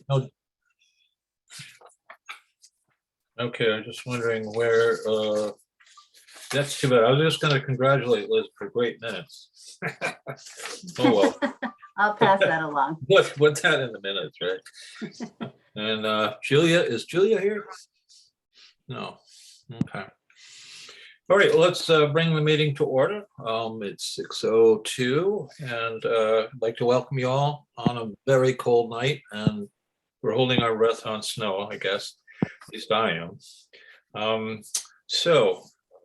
No. Okay, I'm just wondering where, that's too bad. I was just gonna congratulate Liz for great minutes. Oh, well, I'll pass that along. what's that in the minutes, right? And Julia, is Julia here? No, okay. All right, well, let's bring the meeting to order. It's 6:02, and I'd like to welcome you all on a very cold night, and we're holding our breath on snow, I guess. At least I am.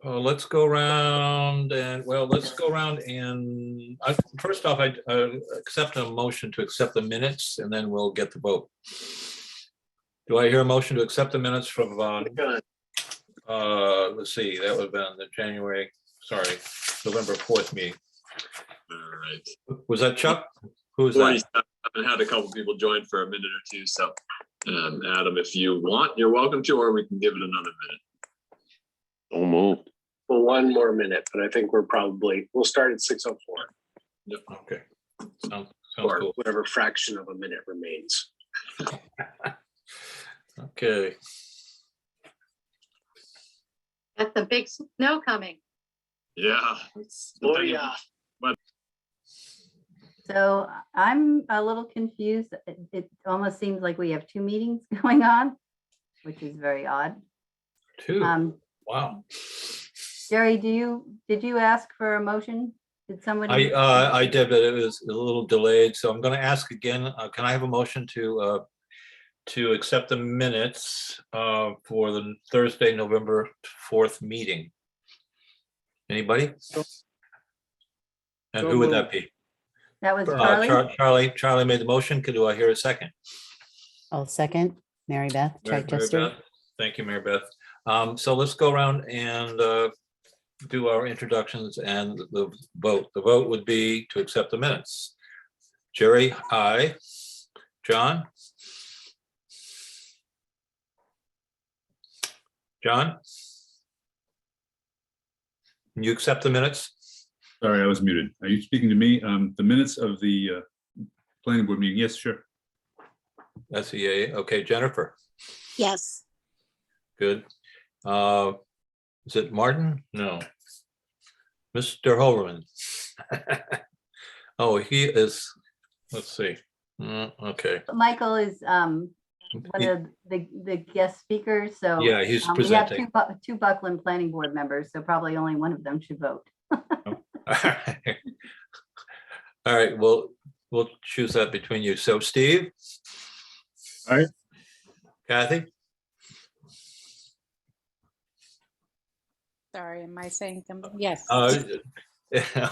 Let's go around and, well, let's go around and first off, I accept a motion to accept the minutes, and then we'll get the vote. Do I hear a motion to accept the minutes from, let's see, that would have been the November 4th meeting. All right. Was that Chuck? Who was that? I've had a couple people join for a minute or two, so Adam, if you want, you're welcome to, or we can give it another minute. Almost. Well, one more minute, but I think we'll start at 6:04 Okay. Sounds or cool. whatever fraction of a minute remains. Okay. Got the big snow coming. Yeah. Oh, yeah. So I'm a little confused. It almost seems like we have two meetings going on, which is very odd. Two. Wow. Jerry, did you ask for a motion? Did somebody? I did, but it was a little delayed, so I'm going to ask again. Can I have a motion to accept the minutes for the Thursday, November 4th meeting? Anybody? And who would that be? That was Charlie. Charlie made the motion. Do I hear a second? I'll second. Mary Beth Chichester. Thank you, Mary Beth. So let's go around and do our introductions and the vote. The vote would be to accept the minutes. Jerry, aye. John? John? Can you accept the minutes? Sorry, I was muted. Are you speaking to me? The minutes of the planning board meeting? Yes, sure. That's a yay. Okay, Jennifer? Yes. Good. Is it Martin? No. Mr. Holberman. Oh, he is, let's see. Okay. Michael is one of the guest speakers, so Yeah, he's we presenting. have two Buckland Planning Board members, so probably only one of them should vote. All right, we'll choose that between you. So Steve? All right. Kathy? Sorry, am I saying something? Yes.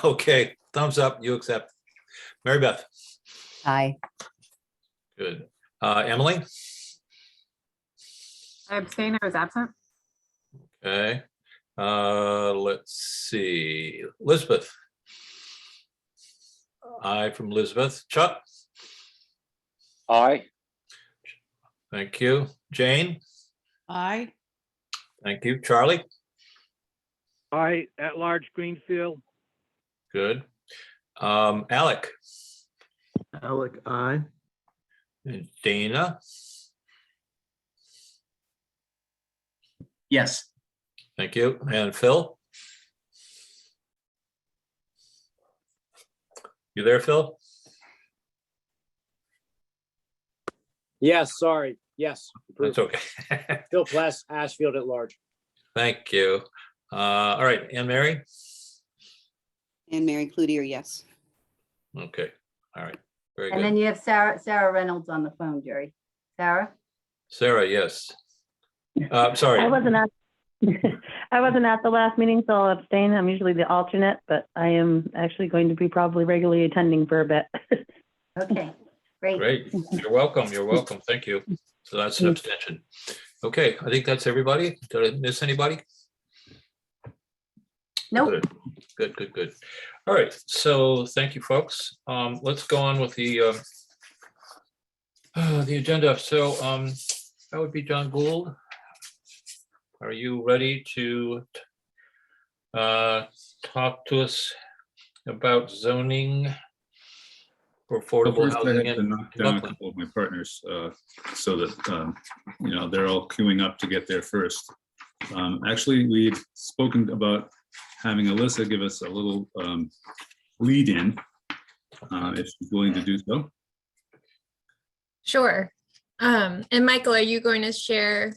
Okay, thumbs up, you accept. Mary Beth? Aye. Good. Emily? I abstain. I was absent. Okay. Let's see. Elizabeth? Aye from Elizabeth. Chuck? Aye. Thank you. Jane? Aye. Thank you. Charlie? Aye, at large Greenfield. Good. Alec? Alec, aye. And Dana? Yes. Thank you. And Phil? You there, Phil? Yes, sorry. Yes. That's okay. Phil Pless, Ashfield at large. Thank you. All right, Anne Mary? And Mary Cloutier, yes. Okay, all right, very And good. then you have Sarah Reynolds on the phone, Jerry. Sarah? Sarah, yes. Sorry. I wasn't at the last meeting, so I'll abstain. I'm usually the alternate, but I am actually going to be probably regularly attending for a bit. Okay, great. Great, you're welcome, you're welcome, thank you. So that's an abstention. Okay, I think that's everybody. Did I miss anybody? Nope. Good, good, good. All right, so thank you, folks. Let's go on with the agenda. So that would be John Gould. Are you ready to talk to us about zoning for affordable First, I housing had to in knock down a Buckland. couple of my partners, so that, they're all queuing up to get there first. Actually, we'd spoken about having Alyssa give us a little lead in, if she's willing to do so. Sure. And Michael, are you going to share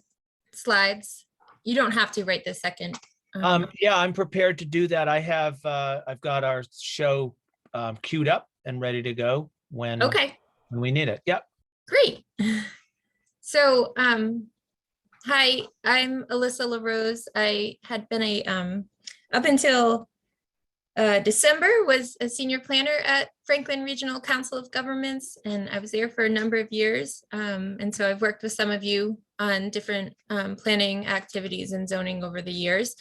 slides? You don't have to right this second. Yeah, I'm prepared to do that. I have, I've got our show queued up and ready to go when Okay, we need it. Yep. great. So, hi, I'm Alyssa LaRose. I had been up until December, was a senior planner at Franklin Regional Council of Governments, and I was there for a number of years. And so I've worked with some of you on different planning activities and zoning over the years.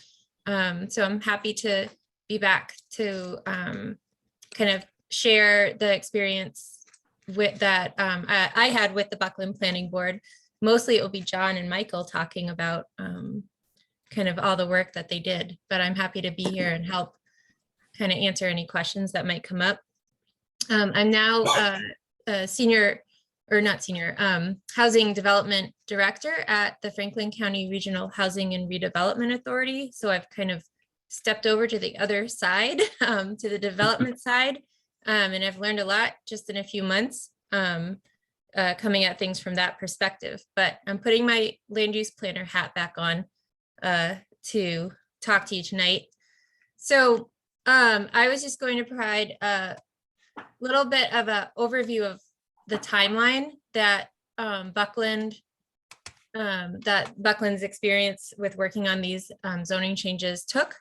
So I'm happy to be back to kind of share the experience with that I had with the Buckland Planning Board. Mostly it will be John and Michael talking about kind of all the work that they did, but I'm happy to be here and help kind of answer any questions that might come up. I'm now a senior, or not senior, housing development director at the Franklin County Regional Housing and Redevelopment Authority. So I've kind of stepped over to the other side, to the development side. And I've learned a lot just in a few months, coming at things from that perspective. But I'm putting my land use planner hat back on to talk to you tonight. So I was just going to provide a little bit of an overview of the timeline that Buckland's experience with working on these zoning changes took.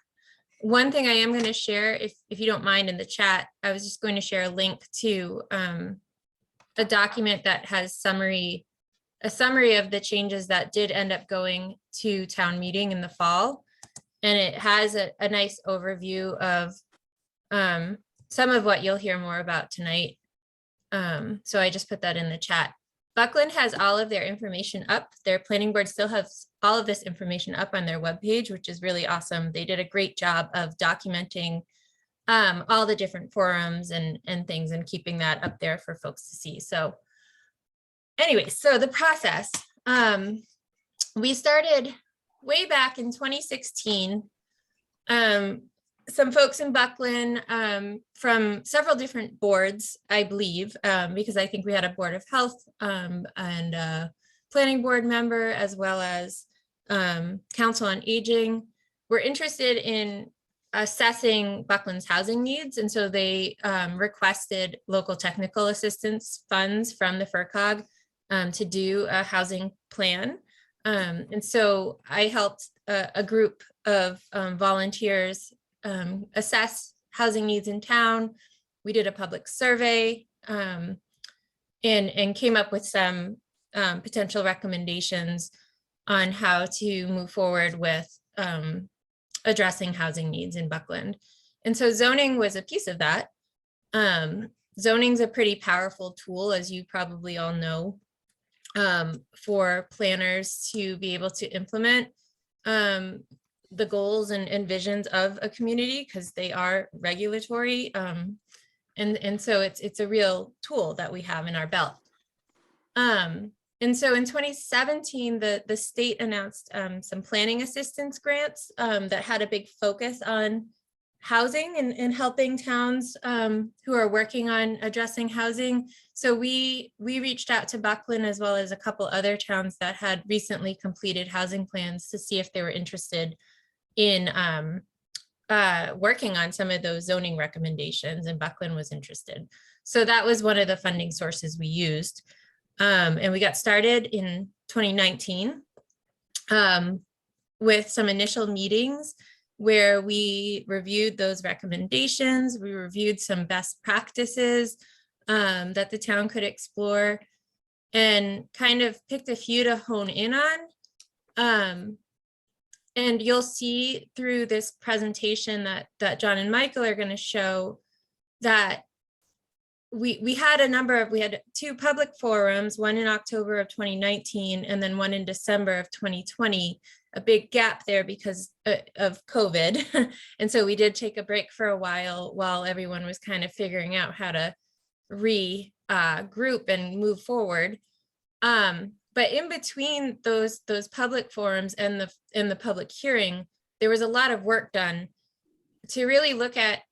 One thing I am going to share, if you don't mind, in the chat, I was just going to share a link to a document that has a summary of the changes that did end up going to town meeting in the fall. And it has a nice overview of some of what you'll hear more about tonight. So I just put that in the chat. Buckland has all of their information up. Their planning board still has all of this information up on their webpage, which is really awesome. They did a great job of documenting all the different forums and things and keeping that up there for folks to see. So anyway, so the process, we started way back in 2016. Some folks in Buckland from several different boards, I believe, because I think we had a Board of Health and a planning board member, as well as Council on Aging, were interested in assessing Buckland's housing needs. And so they requested local technical assistance funds from the FERCOG to do a housing plan. And so I helped a group of volunteers assess housing needs in town. We did a public survey and came up with some potential recommendations on how to move forward with addressing housing needs in Buckland. And so zoning was a piece of that. Zoning's a pretty powerful tool, as you probably all know, for planners to be able to implement the goals and visions of a community, because they are regulatory. And so it's a real tool that we have in our belt. And so in 2017, the state announced some planning assistance grants that had a big focus on housing and helping towns who are working on addressing housing. So we reached out to Buckland, as well as a couple other towns that had recently completed housing plans, to see if they were interested in working on some of those zoning recommendations, and Buckland was interested. So that was one of the funding sources we used. And we got started in 2019 with some initial meetings where we reviewed those recommendations. We reviewed some best practices that the town could explore, and kind of picked a few to hone in on. And you'll see through this presentation that John and Michael are going to show that we had two public forums, one in October of 2019 and then one in December of 2020, a big gap there because of COVID. And so we did take a break for a while everyone was kind of figuring out how to regroup and move forward. But in between those public forums and the public hearing, there was a lot of work done to really look at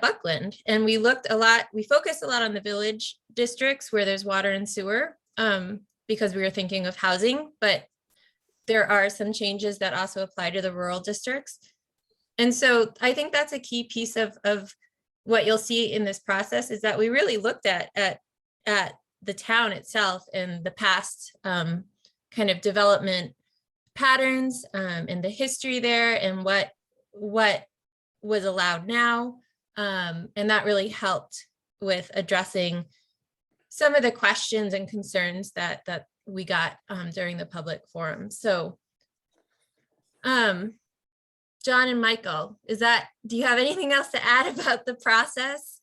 Buckland. And we focused a lot on the village districts where there's water and sewer, because we were thinking of housing, but there are some changes that also apply to the rural districts. And so I think that's a key piece of what you'll see in this process, is that we really looked at the town itself and the past kind of development patterns and the history there and what was allowed now. And that really helped with addressing some of the questions and concerns that we got during the public forum. So John and Michael, do you have anything else to add about the process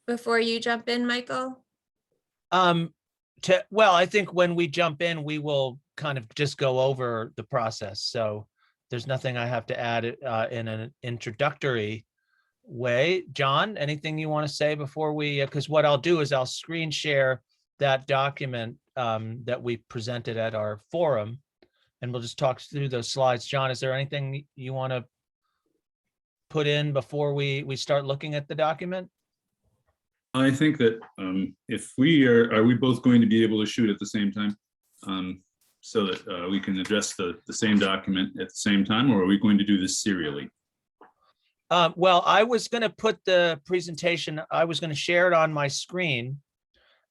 before you jump in, Michael? Well, I think when we jump in, we will kind of just go over the process. So there's nothing I have to add in an introductory way. John, anything you want to say before we, because what I'll do is I'll screen share that document that we presented at our forum, and we'll just talk through those slides. John, is there anything you want to put in before we start looking at the document? I think that if we are we both going to be able to shoot at the same time, so that we can address the same document at the same time, or are we going to do this serially? Well, I was going to put the presentation, I was going to share it on my screen,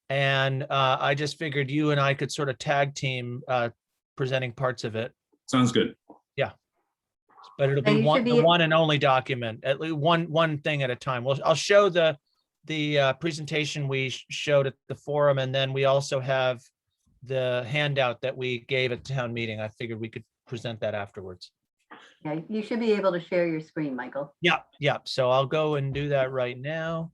and I just figured you and I could sort of tag team presenting parts of it. Sounds good. Yeah, but it'll So be you should the one and only document, at least one thing at a time. Well, I'll show the presentation we showed at the forum, and then we also have the handout that we gave at town meeting. I figured we could present that afterwards. Yeah, you should be able to share your screen, Michael. Yeah. So I'll go and do that right now.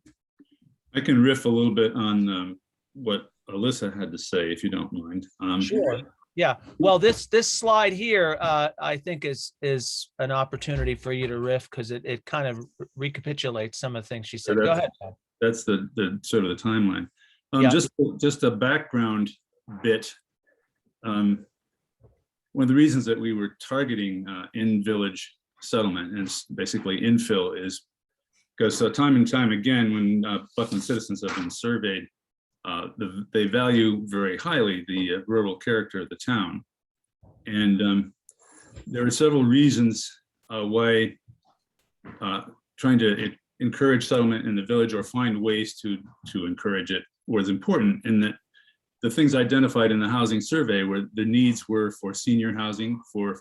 I can riff a little bit on what Alyssa had to say, if you don't mind. Sure. Yeah. Well, this slide here, I think is an opportunity for you to riff, because it kind of recapitulates some of the things she said. Go ahead, Tom. That's the sort of the timeline. Yeah. Just a background bit. One of the reasons that we were targeting in-village settlement and basically infill is because time and time again, when Buckland citizens have been surveyed, they value very highly the rural character of the town. And there are several reasons why trying to encourage settlement in the village or find ways to encourage it was important, in that the things identified in the housing survey were the needs were for senior housing, for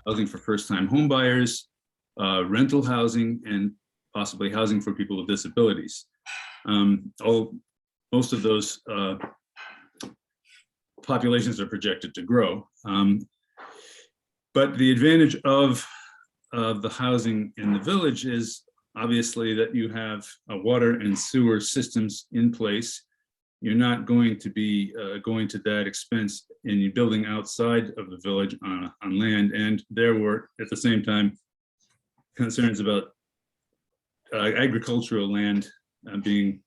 housing for first-time home buyers, rental housing, and possibly housing for people with disabilities. Most of those populations are projected to grow. But the advantage of the housing in the village is obviously that you have water and sewer systems in place. You're not going to be going to that expense in building outside of the village on land. And there were, at the same time, concerns about agricultural land being,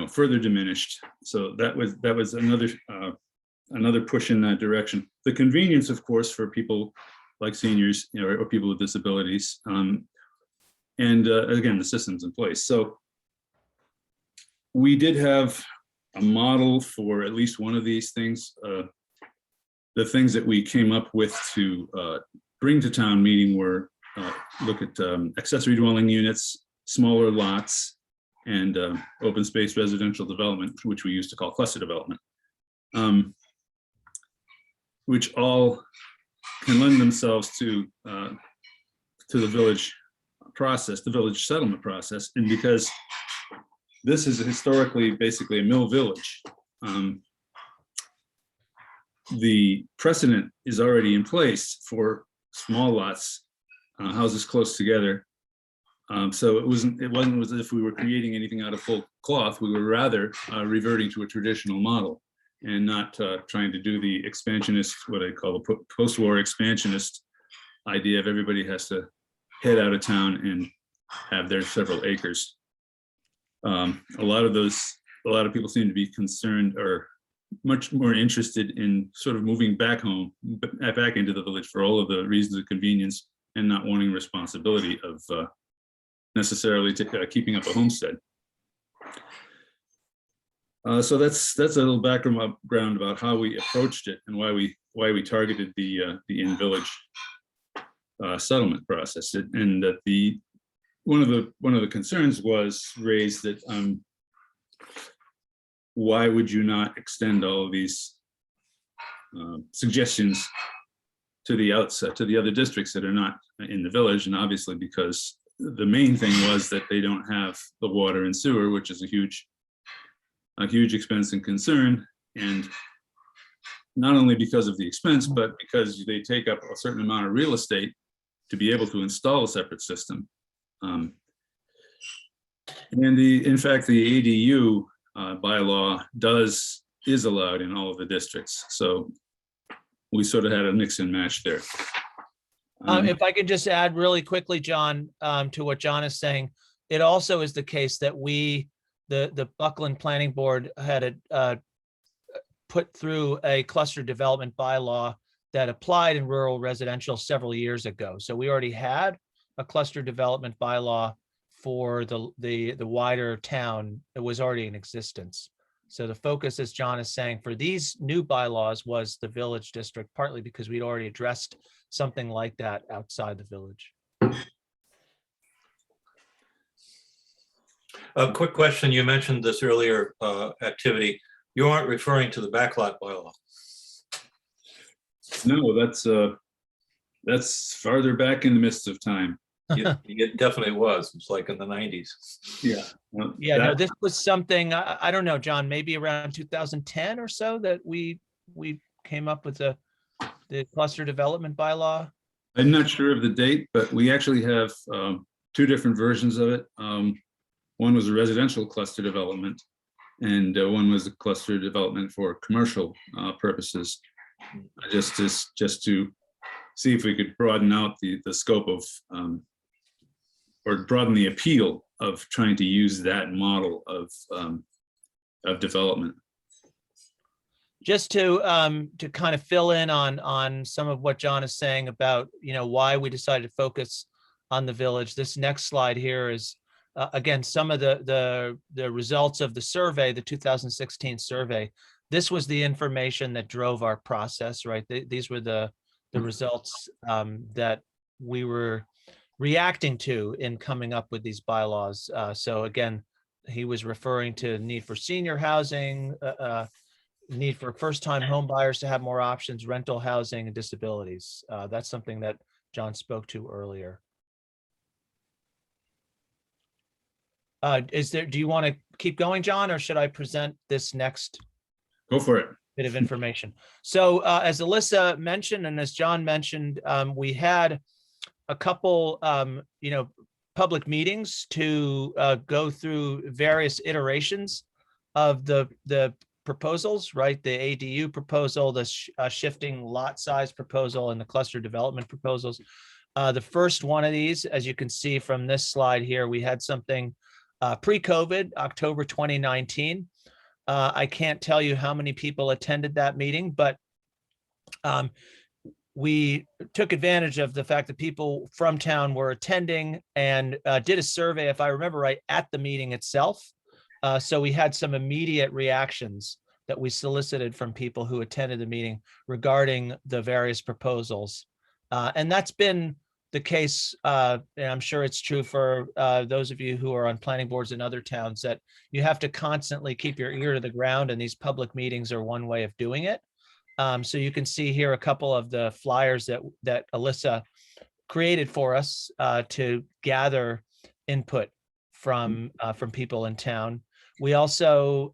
further diminished. So that was another push in that direction. The convenience, of course, for people like seniors, or people with disabilities, and again, the systems in place. So we did have a model for at least one of these things. The things that we came up with to bring to town meeting were look at accessory dwelling units, smaller lots, and open space residential development, which we used to call cluster development, which all can lend themselves to the village process, the village settlement process. And because this is historically basically a mill village, the precedent is already in place for small lots, houses close together. So it wasn't as if we were creating anything out of full cloth. We were rather reverting to a traditional model and not trying to do the expansionist, what I call the post-war expansionist idea of everybody has to head out of town and have their several acres. A lot of people seem to be concerned or much more interested in sort of moving back home, back into the village for all of the reasons of convenience and not wanting responsibility of necessarily keeping up a homestead. So that's a little background about how we approached it and why we targeted the in-village settlement process. And that one of the concerns was raised that why would you not extend all of these suggestions to the outset, to the other districts that are not in the village? And obviously, because the main thing was that they don't have the water and sewer, which is a huge expense and concern. And not only because of the expense, but because they take up a certain amount of real estate to be able to install a separate system. And in fact, the ADU bylaw is allowed in all of the districts. So we sort of had a mix and match there. If I could just add really quickly, John, to what John is saying, it also is the case that the Buckland Planning Board had put through a cluster development bylaw that applied in rural residential several years ago. So we already had a cluster development bylaw for the wider town. It was already in existence. So the focus, as John is saying, for these new bylaws was the village district, partly because we'd already addressed something like that outside the village. A quick question. You mentioned this earlier activity. You aren't referring to the backlot bylaw. No, that's farther back in the midst of time. It definitely was. It's like in the 90s. Yeah. Yeah, no, this was something, I don't know, John, maybe around 2010 or so that we came up with the cluster development bylaw. I'm not sure of the date, but we actually have two different versions of it. One was a residential cluster development, and one was a cluster development for commercial purposes. Just to see if we could broaden out the scope of, or broaden the appeal of trying to use that model of development. Just to kind of fill in on some of what John is saying about, why we decided to focus on the village. This next slide here is, again, some of the results of the survey, the 2016 survey. This was the information that drove our process, right? These were the results that we were reacting to in coming up with these bylaws. So again, he was referring to need for senior housing, need for first-time home buyers to have more options, rental housing, and disabilities. That's something that John spoke to earlier. Do you want to keep going, John, or should I present this next? Go for it. Bit of information. So as Alyssa mentioned, and as John mentioned, we had a couple, public meetings to go through various iterations of the proposals, right? The ADU proposal, the shifting lot size proposal, and the cluster development proposals. The first one of these, as you can see from this slide here, we had something pre-COVID, October 2019. I can't tell you how many people attended that meeting, but we took advantage of the fact that people from town were attending and did a survey, if I remember right, at the meeting itself. So we had some immediate reactions that we solicited from people who attended the meeting regarding the various proposals. And that's been the case, and I'm sure it's true for those of you who are on planning boards in other towns, that you have to constantly keep your ear to the ground, and these public meetings are one way of doing it. So you can see here a couple of the flyers that Alyssa created for us to gather input from people in town. We also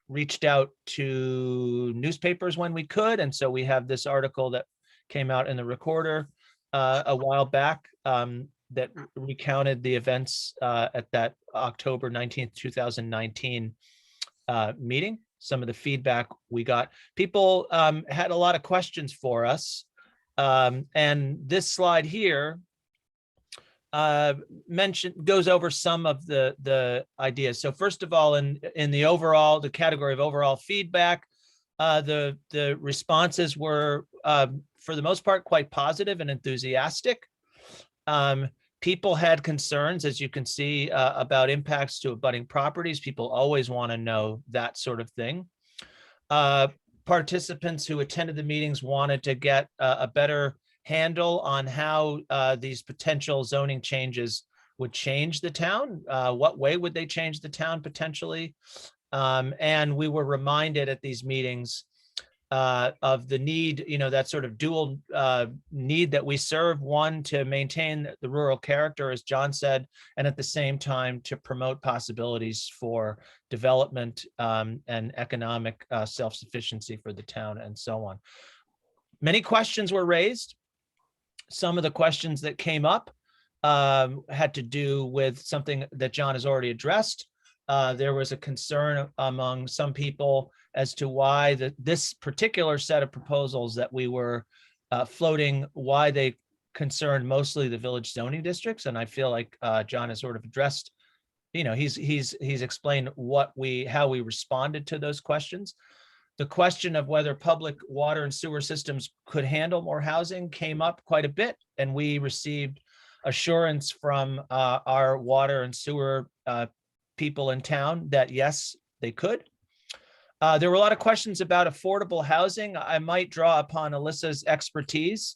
reached out to newspapers when we could, and so we have this article that came out in the Recorder a while back that recounted the events at that October 19th, 2019 meeting. Some of the feedback we got. People had a lot of questions for us. And this slide here goes over some of the ideas. So first of all, in the category of overall feedback, the responses were for the most part quite positive and enthusiastic. People had concerns, as you can see, about impacts to abutting properties. People always want to know that sort of thing. Participants who attended the meetings wanted to get a better handle on how these potential zoning changes would change the town. What way would they change the town potentially? And we were reminded at these meetings of the need, that sort of dual need that we serve, one, to maintain the rural character, as John said, and at the same time to promote possibilities for development and economic self-sufficiency for the town and so on. Many questions were raised. Some of the questions that came up had to do with something that John has already addressed. There was a concern among some people as to why this particular set of proposals that we were floating, why they concerned mostly the village zoning districts. And I feel like John has sort of addressed, he's explained how we responded to those questions. The question of whether public water and sewer systems could handle more housing came up quite a bit, and we received assurance from our water and sewer people in town that yes, they could. There were a lot of questions about affordable housing. I might draw upon Alyssa's expertise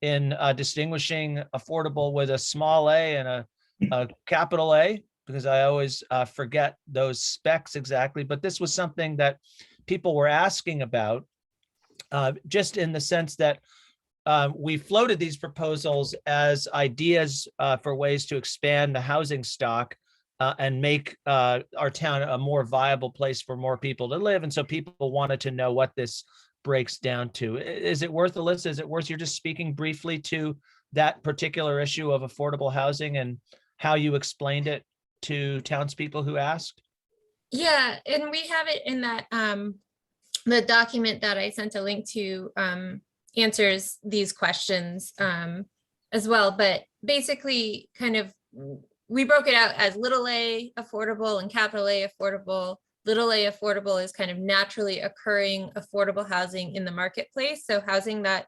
in distinguishing affordable with a small a and a capital A, because I always forget those specs exactly. But this was something that people were asking about, just in the sense that we floated these proposals as ideas for ways to expand the housing stock and make our town a more viable place for more people to live. And so people wanted to know what this breaks down to. Is it worth, Alyssa, is it worth you're just speaking briefly to that particular issue of affordable housing and how you explained it to townspeople who asked? Yeah, and we have it in that the document that I sent a link to answers these questions as well. But basically, kind of, we broke it out as little a affordable and capital A affordable. Little a affordable is kind of naturally occurring affordable housing in the marketplace. So housing that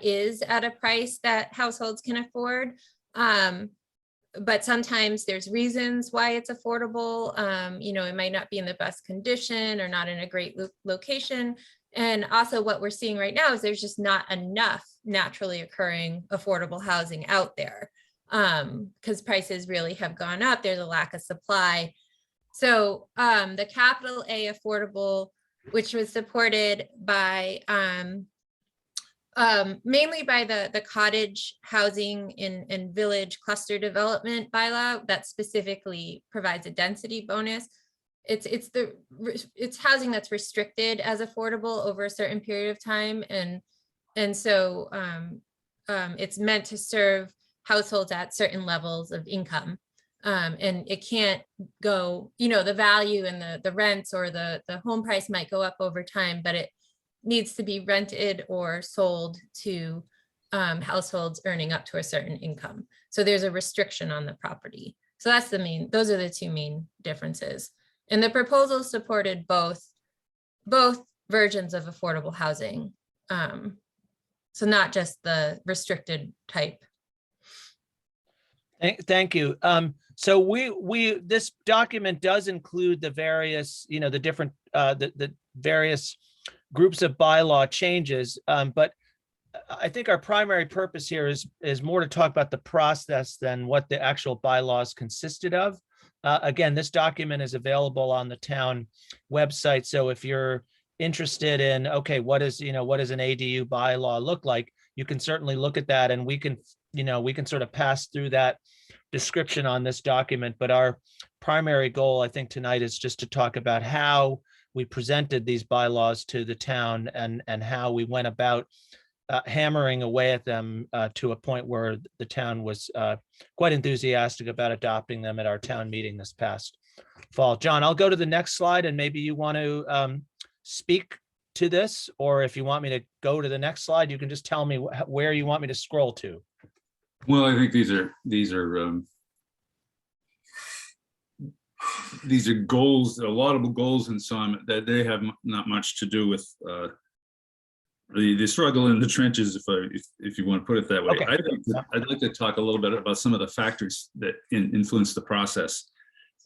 is at a price that households can afford. But sometimes there's reasons why it's affordable. It might not be in the best condition or not in a great location. And also what we're seeing right now is there's just not enough naturally occurring affordable housing out there because prices really have gone up. There's a lack of supply. So the capital A affordable, which was supported by mainly by the cottage housing in village cluster development bylaw that specifically provides a density bonus. It's housing that's restricted as affordable over a certain period of time, and so it's meant to serve households at certain levels of income, and it can't go. The value and the rents or the home price might go up over time, but it needs to be rented or sold to households earning up to a certain income. So there's a restriction on the property. So those are the two main differences. And the proposal supported both versions of affordable housing. So not just the restricted type. Thank you. So this document does include the various, the different, the various groups of bylaw changes, but I think our primary purpose here is more to talk about the process than what the actual bylaws consisted of. Again, this document is available on the town website. So if you're interested in, okay, what does an ADU bylaw look like? You can certainly look at that, and we can sort of pass through that description on this document. But our primary goal, I think, tonight is just to talk about how we presented these bylaws to the town and how we went about hammering away at them to a point where the town was quite enthusiastic about adopting them at our town meeting this past fall. John, I'll go to the next slide, and maybe you want to speak to this, or if you want me to go to the next slide, you can just tell me where you want me to scroll to. Well, I think these are goals, laudable goals and some that they have not much to do with the struggle in the trenches, if you want to put it that way. Okay. I'd like to talk a little bit about some of the factors that influence the process.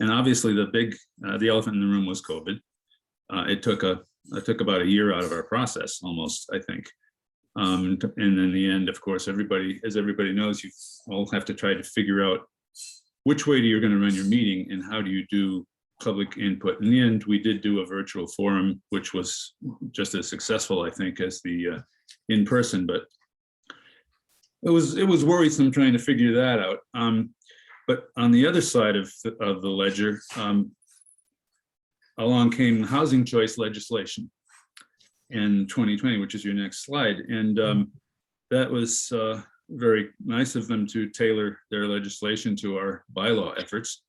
And obviously the elephant in the room was COVID. It took about a year out of our process almost, I think. And in the end, of course, as everybody knows, you all have to try to figure out which way you're going to run your meeting and how do you do public input. In the end, we did do a virtual forum, which was just as successful, I think, as the in-person, but it was worrisome trying to figure that out. But on the other side of the ledger, along came housing choice legislation in 2020, which is your next slide. And that was very nice of them to tailor their legislation to our bylaw efforts.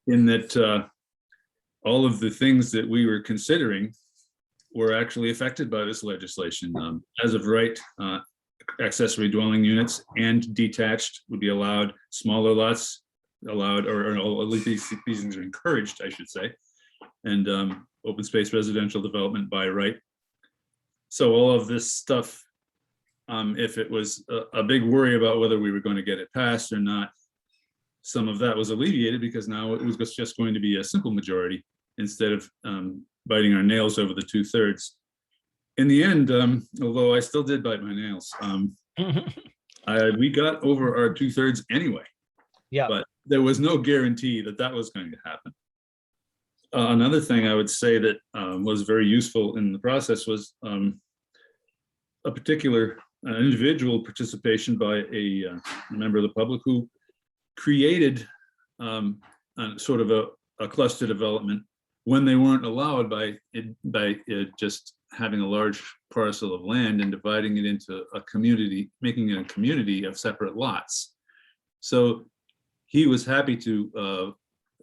In that all of the things that we were considering were actually affected by this legislation. As of right, accessory dwelling units and detached would be allowed, smaller lots allowed, or at least these things are encouraged, I should say, and open space residential development by right. So all of this stuff, if it was a big worry about whether we were going to get it passed or not, some of that was alleviated because now it was just going to be a simple majority instead of biting our nails over the 2/3. In the end, although I still did bite my nails, we got over our 2/3 anyway. Yeah. But there was no guarantee that that was going to happen. Another thing I would say that was very useful in the process was a particular individual participation by a member of the public who created sort of a cluster development when they weren't allowed by just having a large parcel of land and dividing it into a community, making it a community of separate lots. So he was happy to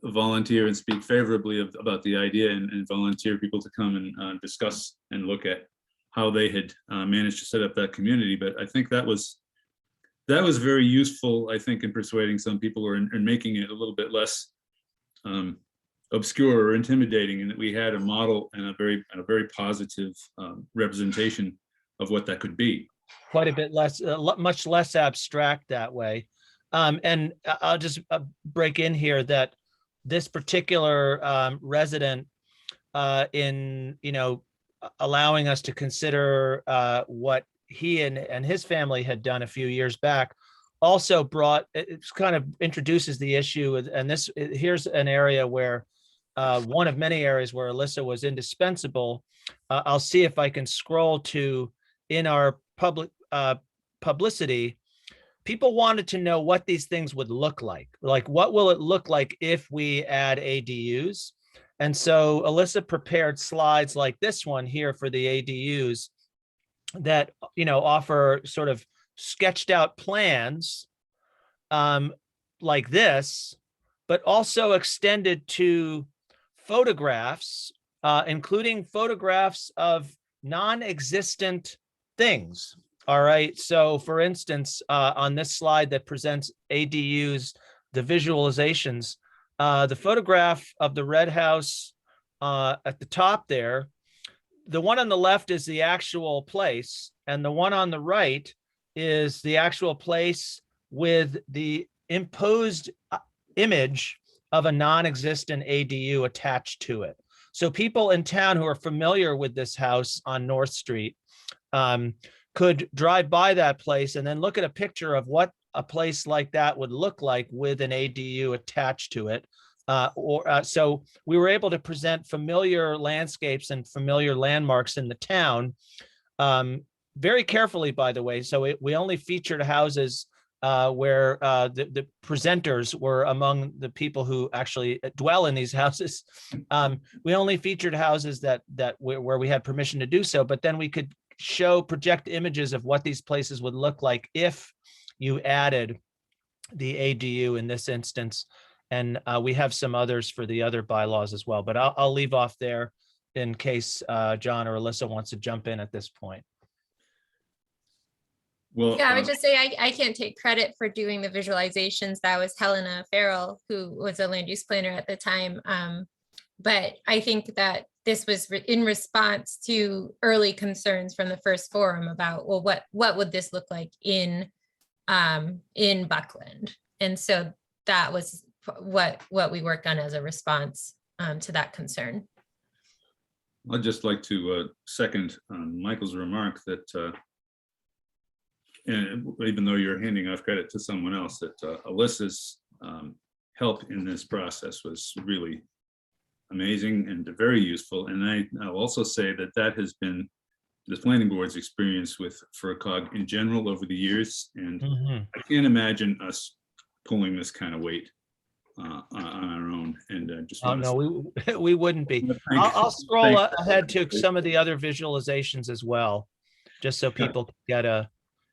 volunteer and speak favorably about the idea and volunteer people to come and discuss and look at how they had managed to set up that community. But I think that was very useful, I think, in persuading some people or in making it a little bit less obscure or intimidating, and that we had a model and a very positive representation of what that could be. Quite a bit less, much less abstract that way. And I'll just break in here that this particular resident in, allowing us to consider what he and his family had done a few years back also brought, it kind of introduces the issue. And here's an area where one of many areas where Alyssa was indispensable. I'll see if I can scroll to in our publicity. People wanted to know what these things would look like what will it look like if we add ADUs? And so Alyssa prepared slides like this one here for the ADUs that, offer sort of sketched out plans like this, but also extended to photographs, including photographs of non-existent things. All right. So for instance, on this slide that presents ADUs, the visualizations, the photograph of the red house at the top there, the one on the left is the actual place, and the one on the right is the actual place with the imposed image of a non-existent ADU attached to it. So people in town who are familiar with this house on North Street could drive by that place and then look at a picture of what a place like that would look like with an ADU attached to it. So we were able to present familiar landscapes and familiar landmarks in the town very carefully, by the way. So we only featured houses where the presenters were among the people who actually dwell in these houses. We only featured houses where we had permission to do so, but then we could project images of what these places would look like if you added the ADU in this instance. And we have some others for the other bylaws as well, but I'll leave off there in case John or Alyssa wants to jump in at this point. Well, Yeah, I would just say I can't take credit for doing the visualizations. That was Helena Farrell, who was a land use planner at the time. But I think that this was in response to early concerns from the first forum about, well, what would this look like in Buckland? And so that was what we worked on as a response to that concern. I'd just like to second Michael's remark that and even though you're handing off credit to someone else, that Alyssa's help in this process was really amazing and very useful. And I'll also say that has been the planning board's experience with FERCog in general over the years. And I can't imagine us pulling this kind of weight on our own. And just Oh, no, we wouldn't be. I'll scroll ahead to some of the other visualizations as well, just so people can get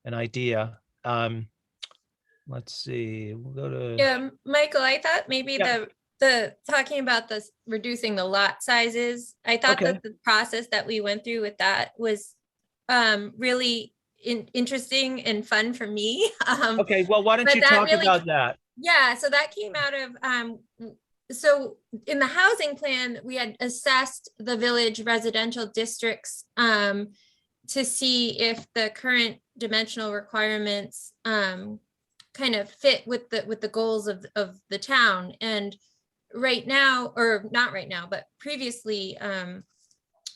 an idea. Let's see, we'll go to. Yeah, Michael, I thought maybe the talking about this reducing the lot sizes, I thought that the process that we went through with that was really interesting and fun for me. Okay, well, why don't you talk about that? Yeah, so that came out of so in the housing plan, we had assessed the village residential districts to see if the current dimensional requirements kind of fit with the goals of the town. And right now, or not right now, but previously,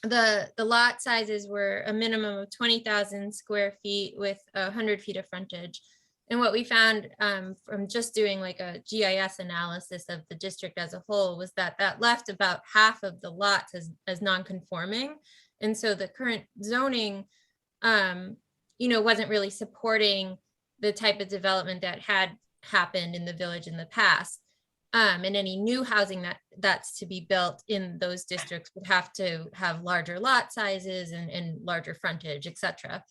the lot sizes were a minimum of 20,000 square feet with 100 feet of frontage. And what we found from just doing like a GIS analysis of the district as a whole was that left about half of the lots as non-conforming. And so the current zoning, wasn't really supporting the type of development that had happened in the village in the past. And any new housing that's to be built in those districts would have to have larger lot sizes and larger frontage, etc.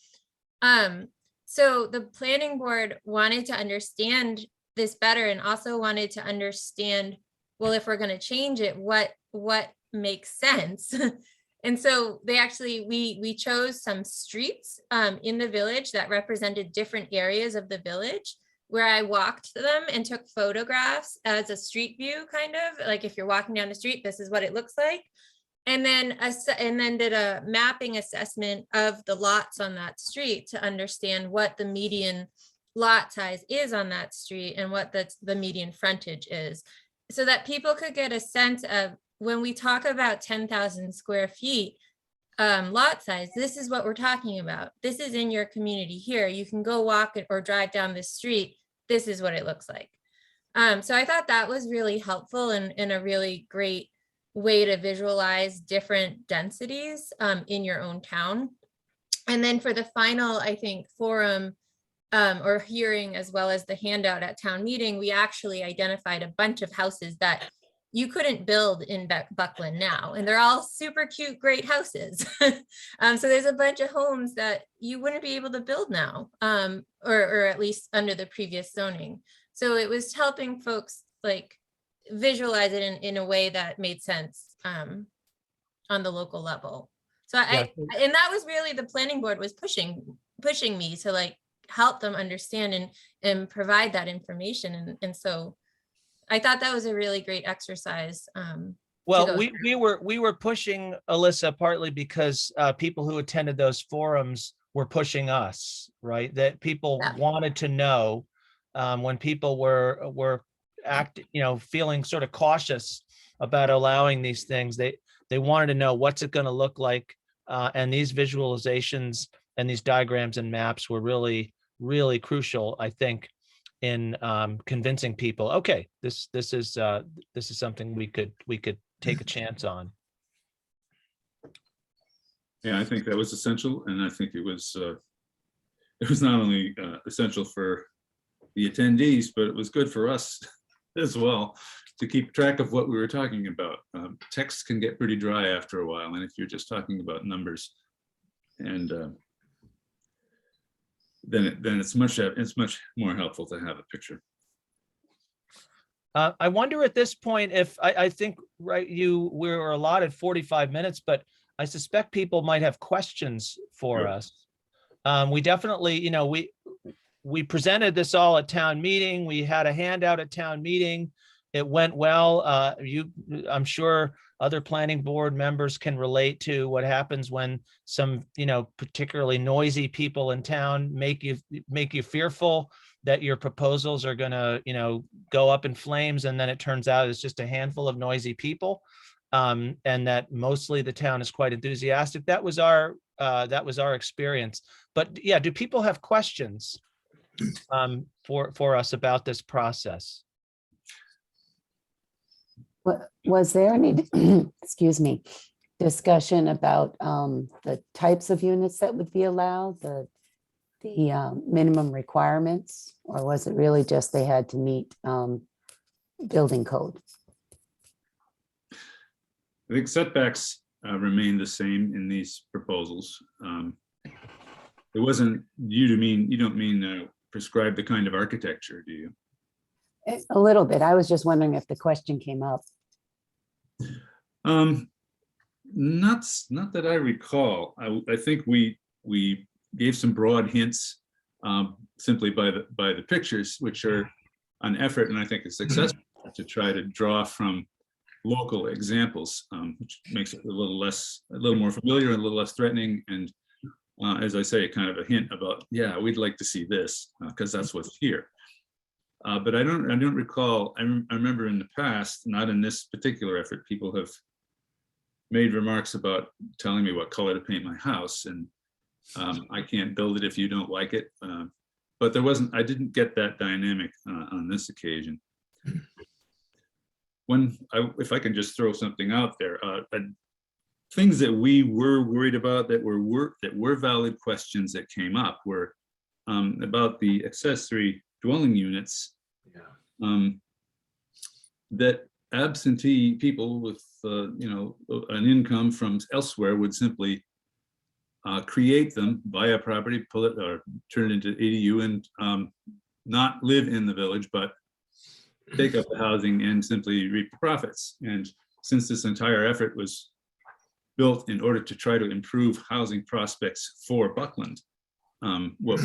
So the planning board wanted to understand this better and also wanted to understand, well, if we're going to change it, what makes sense? And so they actually, we chose some streets in the village that represented different areas of the village, where I walked them and took photographs as a street view, kind of like if you're walking down the street, this is what it looks like. And then did a mapping assessment of the lots on that street to understand what the median lot size is on that street and what the median frontage is, so that people could get a sense of, when we talk about 10,000 square feet lot size, this is what we're talking about. This is in your community here. You can go walk or drive down this street. This is what it looks like. So I thought that was really helpful and a really great way to visualize different densities in your own town. And then for the final, I think, forum or hearing, as well as the handout at town meeting, we actually identified a bunch of houses that you couldn't build in Buckland now, and they're all super cute, great houses. So there's a bunch of homes that you wouldn't be able to build now, or at least under the previous zoning. So it was helping folks like visualize it in a way that made sense on the local level. So and that was really, the planning board was pushing me to like help them understand and provide that information. And so I thought that was a really great exercise. Well, we were pushing Alyssa partly because people who attended those forums were pushing us, right? That people wanted to know when people were feeling sort of cautious about allowing these things. They wanted to know, what's it going to look like, and these visualizations and these diagrams and maps were really, really crucial, I think, in convincing people, okay, this is something we could take a chance on. Yeah, I think that was essential, and I think it was not only essential for the attendees, but it was good for us as well to keep track of what we were talking about. Text can get pretty dry after a while, and if you're just talking about numbers, and then it's much more helpful to have a picture. I wonder at this point if I think, right, we're allotted 45 minutes, but I suspect people might have questions for us. We definitely, we presented this all at town meeting. We had a handout at town meeting. It went well. I'm sure other planning board members can relate to what happens when some, particularly noisy people in town make you fearful that your proposals are gonna, go up in flames, and then it turns out it's just a handful of noisy people, and that mostly the town is quite enthusiastic. That was our experience. But yeah, do people have questions for us about this process? Was there any, excuse me, discussion about the types of units that would be allowed, the minimum requirements, or was it really just they had to meet building code? I think setbacks remain the same in these proposals. It wasn't you don't mean prescribe the kind of architecture, do you? A little bit. I was just wondering if the question came up. Not that I recall. I think we gave some broad hints simply by the pictures, which are an effort, and I think a successful to try to draw from local examples, which makes it a little more familiar and a little less threatening. And as I say, kind of a hint about, yeah, we'd like to see this because that's what's here. But I don't recall. I remember in the past, not in this particular effort, people have made remarks about telling me what color to paint my house, and I can't build it if you don't like it. But I didn't get that dynamic on this occasion. If I can just throw something out there, things that we were worried about that were valid questions that came up were about the accessory dwelling units. That absentee people with an income from elsewhere would simply create them, buy a property, pull it or turn it into ADU, and not live in the village, but take up the housing and simply reap the profits. And since this entire effort was built in order to try to improve housing prospects for Buckland, what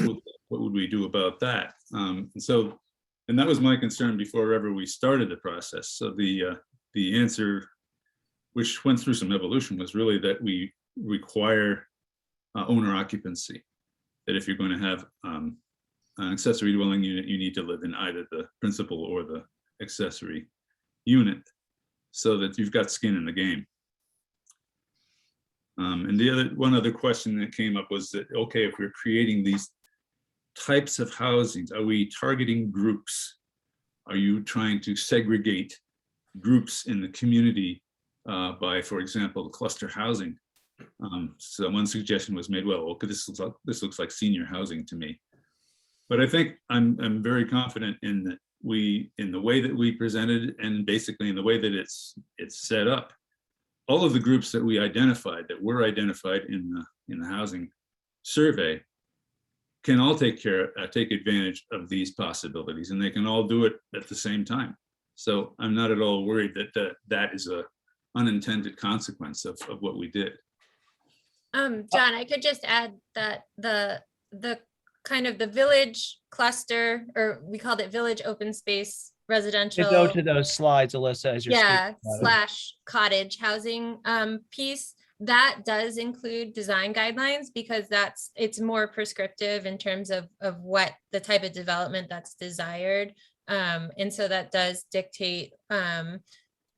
would we do about that? And that was my concern before ever we started the process. So the answer, which went through some evolution, was really that we require owner occupancy. That if you're going to have an accessory dwelling unit, you need to live in either the principal or the accessory unit, so that you've got skin in the game. And one other question that came up was that, okay, if we're creating these types of housings, are we targeting groups? Are you trying to segregate groups in the community by, for example, cluster housing? So one suggestion was made, well, okay, this looks like senior housing to me. But I think I'm very confident in that in the way that we presented, and basically in the way that it's set up, all of the groups that were identified in the housing survey can all take advantage of these possibilities, and they can all do it at the same time. So I'm not at all worried that that is a unintended consequence of what we did. John, I could just add that the kind of the village cluster, or we called it village open space residential. To go to those slides, Alyssa, as you're speaking about it. / cottage housing piece, that does include design guidelines, because it's more prescriptive in terms of what the type of development that's desired. And so that does dictate,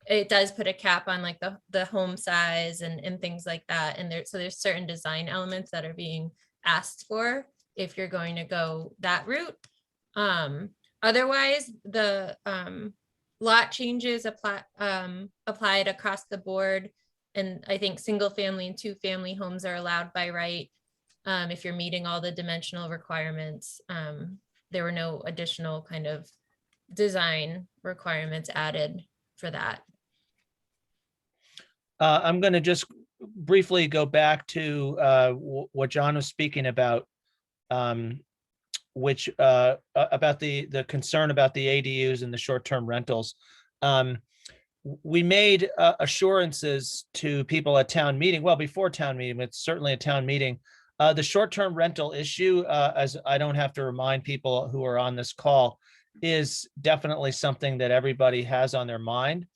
it does put a cap on like the home size and things like that. And there's certain design elements that are being asked for if you're going to go that route. Otherwise, the lot changes applied across the board. And I think single family and 2-family homes are allowed by right. If you're meeting all the dimensional requirements, there were no additional kind of design requirements added for that. I'm going to just briefly go back to what John was speaking about, which about the concern about the ADUs and the short-term rentals. We made assurances to people at town meeting, well, before town meeting, but certainly at town meeting, The short-term rental issue, as I don't have to remind people who are on this call, is definitely something that everybody has on their mind.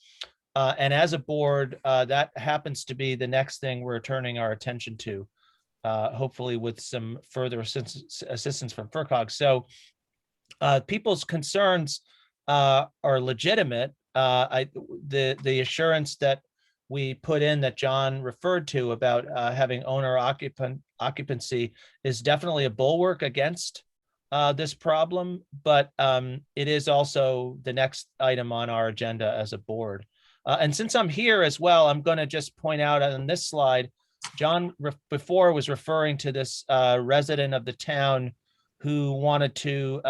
And as a board, that happens to be the next thing we're turning our attention to, hopefully with some further assistance from FERCog. So people's concerns are legitimate. The assurance that we put in that John referred to about having owner occupancy is definitely a bulwark against this problem, but it is also the next item on our agenda as a board. And since I'm here as well, I'm going to just point out on this slide, John before was referring to this resident of the town who wanted to,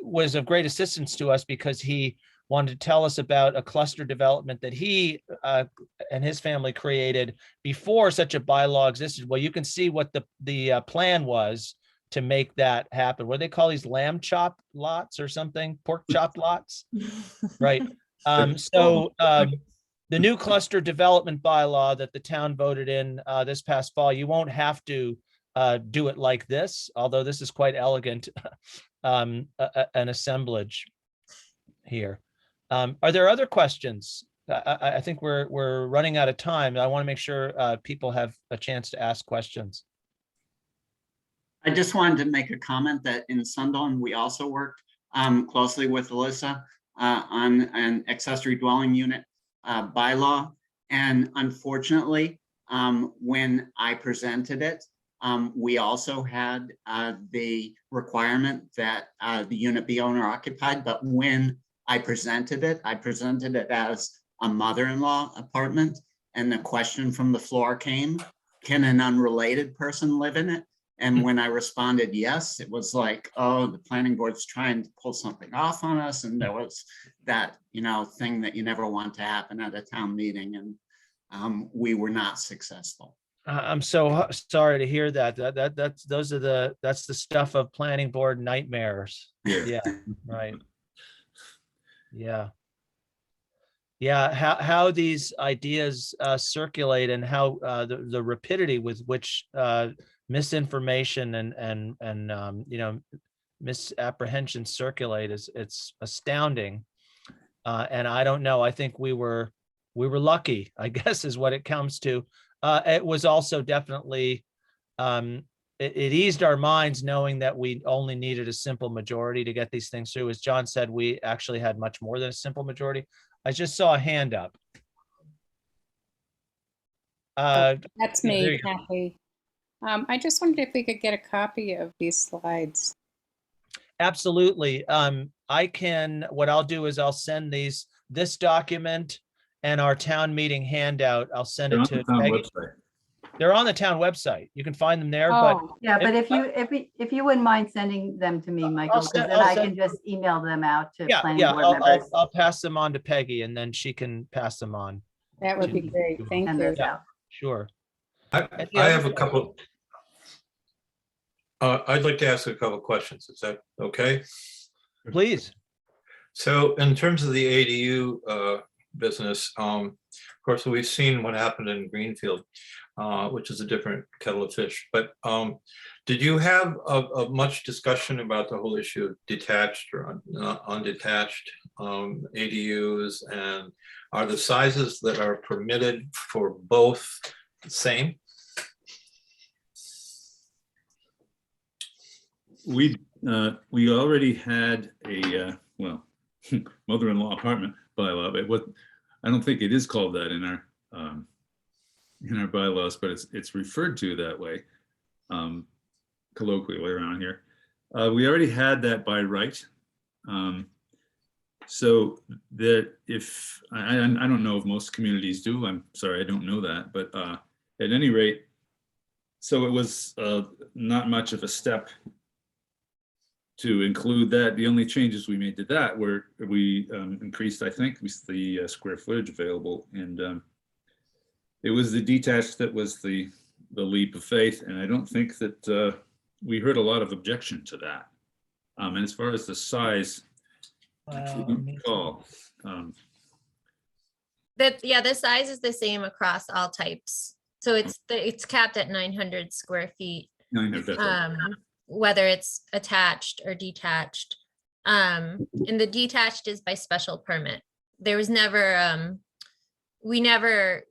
was of great assistance to us because he wanted to tell us about a cluster development that he and his family created before such a bylaw existed. Well, you can see what the plan was to make that happen. What do they call these, lamb chop lots or something? Pork chop lots, right? The new cluster development bylaw that the town voted in this past fall, you won't have to do it like this, although this is quite elegant, an assemblage here. Are there other questions? I think we're running out of time. I want to make sure people have a chance to ask questions. I just wanted to make a comment that in Sunderland, we also worked closely with Alyssa on an accessory dwelling unit bylaw. And unfortunately, when I presented it, we also had the requirement that the unit be owner occupied. But when I presented it as a mother-in-law apartment. And the question from the floor came, can an unrelated person live in it? And when I responded yes, it was like, oh, the planning board's trying to pull something off on us. And there was that, thing that you never want to happen at a town meeting. And we were not successful. I'm so sorry to hear that. That's the stuff of planning board nightmares. Yeah, right. Yeah. How these ideas circulate and how the rapidity with which misinformation and misapprehensions circulate it's astounding. And I don't know. I think we were lucky, I guess, is what it comes to. It was also definitely it eased our minds knowing that we only needed a simple majority to get these things through. As John said, we actually had much more than a simple majority. I just saw a hand up. That's me, Kathy. I just wondered if we could get a copy of these slides. Absolutely. What I'll do is I'll send this document and our town meeting handout. I'll send it to Peggy. They're on the town website. You can find them there. But if you wouldn't mind sending them to me, Michael, because then I can just email them out to planning board members. I'll pass them on to Peggy, and then she can pass them on. That would be great. Thank you. Yeah, sure. I have a couple. I'd like to ask a couple questions. Is that okay? Please. So in terms of the ADU business, of course, we've seen what happened in Greenfield, which is a different kettle of fish. But did you have much discussion about the whole issue of detached or undetached ADUs? And are the sizes that are permitted for both the same? We already had a mother-in-law apartment bylaw, but I don't think it is called that in our bylaws, but it's referred to that way colloquially around here. We already had that by right. So that if I don't know if most communities do, I'm sorry, I don't know that, but at any rate, so it was not much of a step to include that. The only changes we made to that were we increased, I think, the square footage available, and it was the detached that was the leap of faith. And I don't think that we heard a lot of objection to that. And as far as the size, the size is the same across all types So it's capped at 900 square feet, No, no, definitely. whether it's attached or detached. And the detached is by special permit. There was never, we never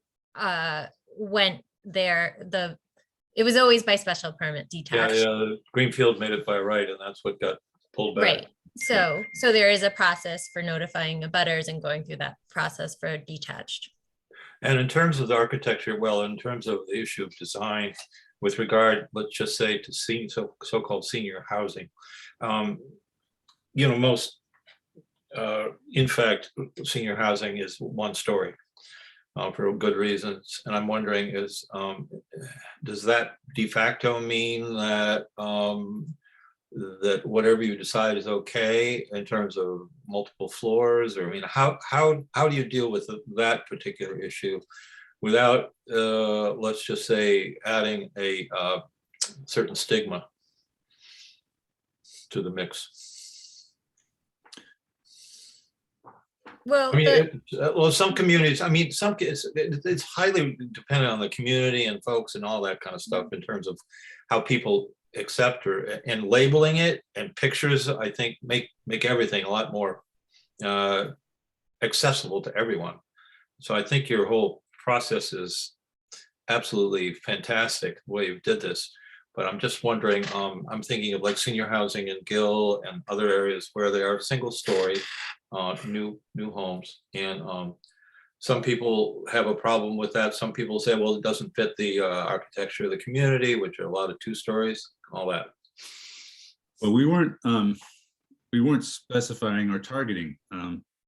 went there. It was always by special permit Yeah, detached. yeah, Greenfield made it by right, and that's what got pulled back. Right. So there is a process for notifying abutters and going through that process for detached. And in terms of the architecture, well, in terms of the issue of design with regard, let's just say to so-called senior housing, most, in fact, senior housing is one story for good reasons. And I'm wondering does that de facto mean that that whatever you decide is okay in terms of multiple floors? Or I mean, how do you deal with that particular issue without, let's just say, adding a certain stigma to the mix? Well, I mean, well, some communities, I mean, it's highly dependent on the community and folks and all that kind of stuff in terms of how people accept and labeling it, and pictures, I think, make everything a lot more accessible to everyone. So I think your whole process is absolutely fantastic the way you did this. But I'm just wondering, I'm thinking of like senior housing in Gill and other areas where they are single story, new homes. And some people have a problem with that. Some people say, well, it doesn't fit the architecture of the community, which are a lot of 2 stories, all that. Well, we weren't specifying or targeting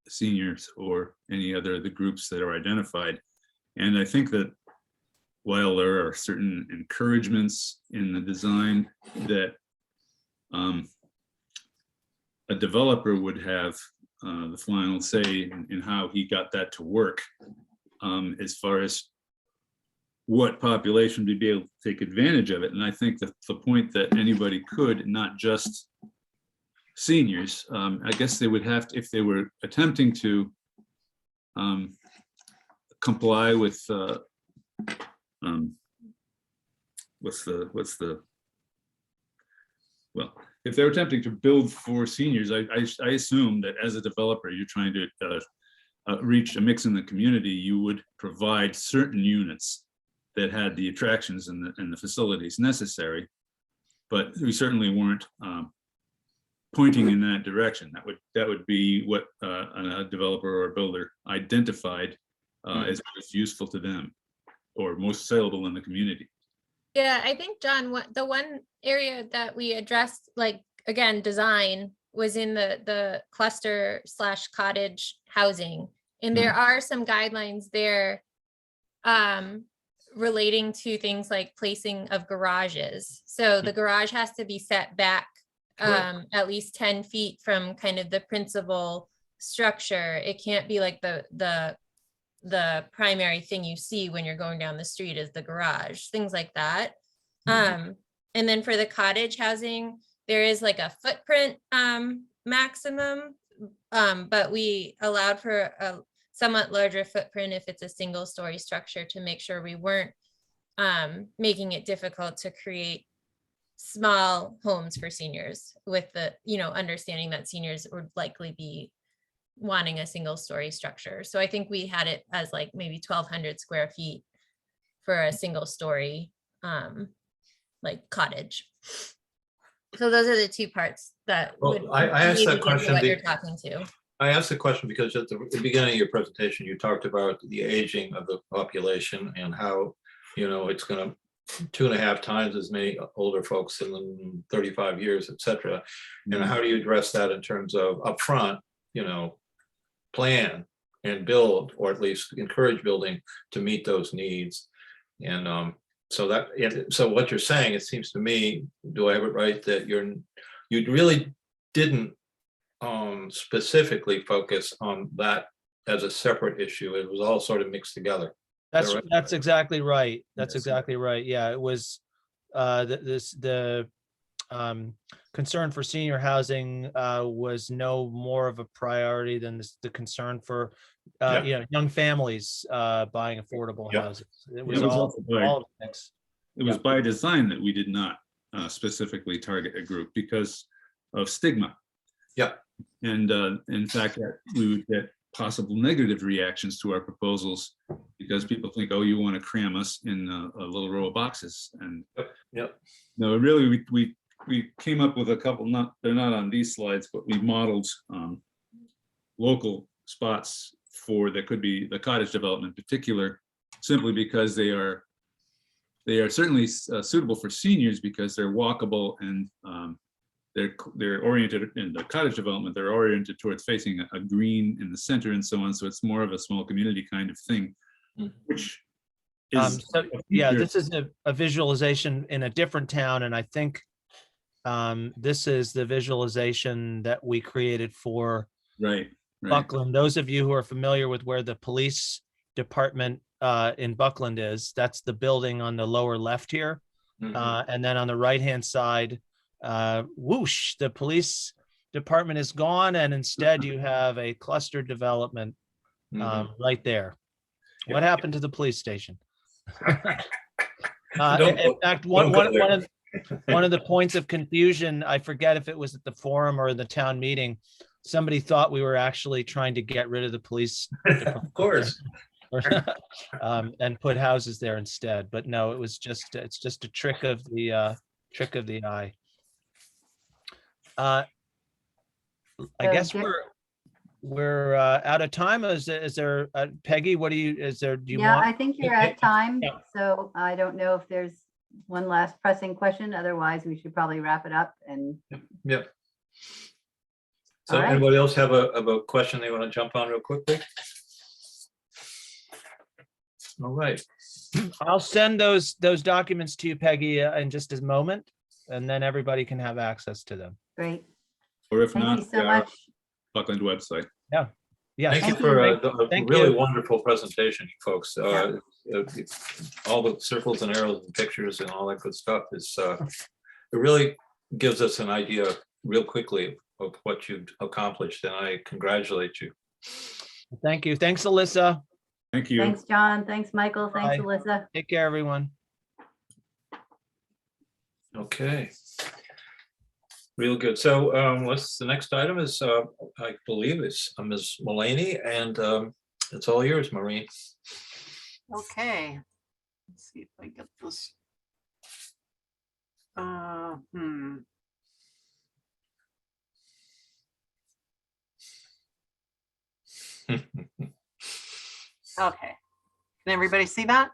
seniors or any other of the groups that are identified. And I think that while there are certain encouragements in the design that a developer would have the final say in how he got that to work, as far as what population would be able to take advantage of it. And I think that the point that anybody could, not just seniors, I guess they would have to, if they were attempting to comply with well, if they're attempting to build for seniors, I assume that as a developer, you're trying to reach a mix in the community, you would provide certain units that had the attractions and the facilities necessary. But we certainly weren't pointing in that direction. That would be what a developer or a builder identified as most useful to them or most saleable in the community. Yeah, I think, John, the one area that we addressed, like, again, design, was in the cluster / cottage housing. And there are some guidelines there relating to things like placing of garages. So the garage has to be set back at least 10 feet from kind of the principal structure. It can't be like the primary thing you see when you're going down the street is the garage, things like that. And then for the cottage housing, there is like a footprint maximum, but we allowed for a somewhat larger footprint if it's a single story structure, to make sure we weren't making it difficult to create small homes for seniors, with the, understanding that seniors would likely be wanting a single story structure. So I think we had it as like maybe 1,200 square feet for a single story like cottage. So those are the 2 parts that would I asked that question. What you're talking to. I asked the question because at the beginning of your presentation, you talked about the aging of the population and how, it's going to 2.5 times as many older folks in 35 years, et cetera. And how do you address that in terms of upfront, plan and build, or at least encourage building to meet those needs? And so what you're saying, it seems to me, do I have it right, that you really didn't specifically focus on that as a separate issue? It was all sort of mixed together. That's exactly right. That's exactly right. Yeah, it was the concern for senior housing was no more of a priority than the concern for young families buying affordable Yeah. houses. It It was was all also by- all mixed. It was by design that we did not specifically target a group because of stigma. Yeah. And in fact, we would get possible negative reactions to our proposals because people think, oh, you want to cram us in a little row of boxes. And Yep. no, really, we came up with a couple, they're not on these slides, but we modeled local spots that could be the cottage development in particular, simply because they are certainly suitable for seniors because they're walkable and they're oriented in the cottage development. They're oriented towards facing a green in the center and so on. So it's more of a small community kind of thing, which is This is a visualization in a different town, and I think this is the visualization that we created for right. Buckland. Those of you who are familiar with where the police department in Buckland is, that's the building on the lower left here. And then on the right-hand side, whoosh, the police department is gone, and instead you have a cluster development right there. What happened to the police station? In fact, one of the points of confusion, I forget if it was at the forum or the town meeting, somebody thought we were actually trying to get rid of the police Of course. and put houses there instead. But no, it's just a trick of the eye. I So guess Dick- we're out of time. Is there Peggy? Do you Yeah, want? I think you're at time, Yeah. so I don't know if there's one last pressing question. Otherwise, we should probably wrap it up and. Yep. So All right. anybody else have a question they want to jump on real quickly? All right. I'll send those documents to you, Peggy, in just a moment, and then everybody can have access to them. Great. Or if Thank not, you so much. Buckland website. Yeah. Thank you Thank for you. a Thank really you. wonderful presentation, folks. Yeah. All the circles and arrows and pictures and all that good stuff is, it really gives us an idea real quickly of what you've accomplished, and I congratulate you. Thank you. Thanks, Alyssa. Thank you. Thanks, John. Thanks, Michael. Thanks, Bye. Alyssa. Take care, everyone. Okay. Real good. So what's the next item is, I believe it's Ms. Mulaney, and it's all yours, Maureen. Okay, let's see if I get this. Okay, can everybody see that?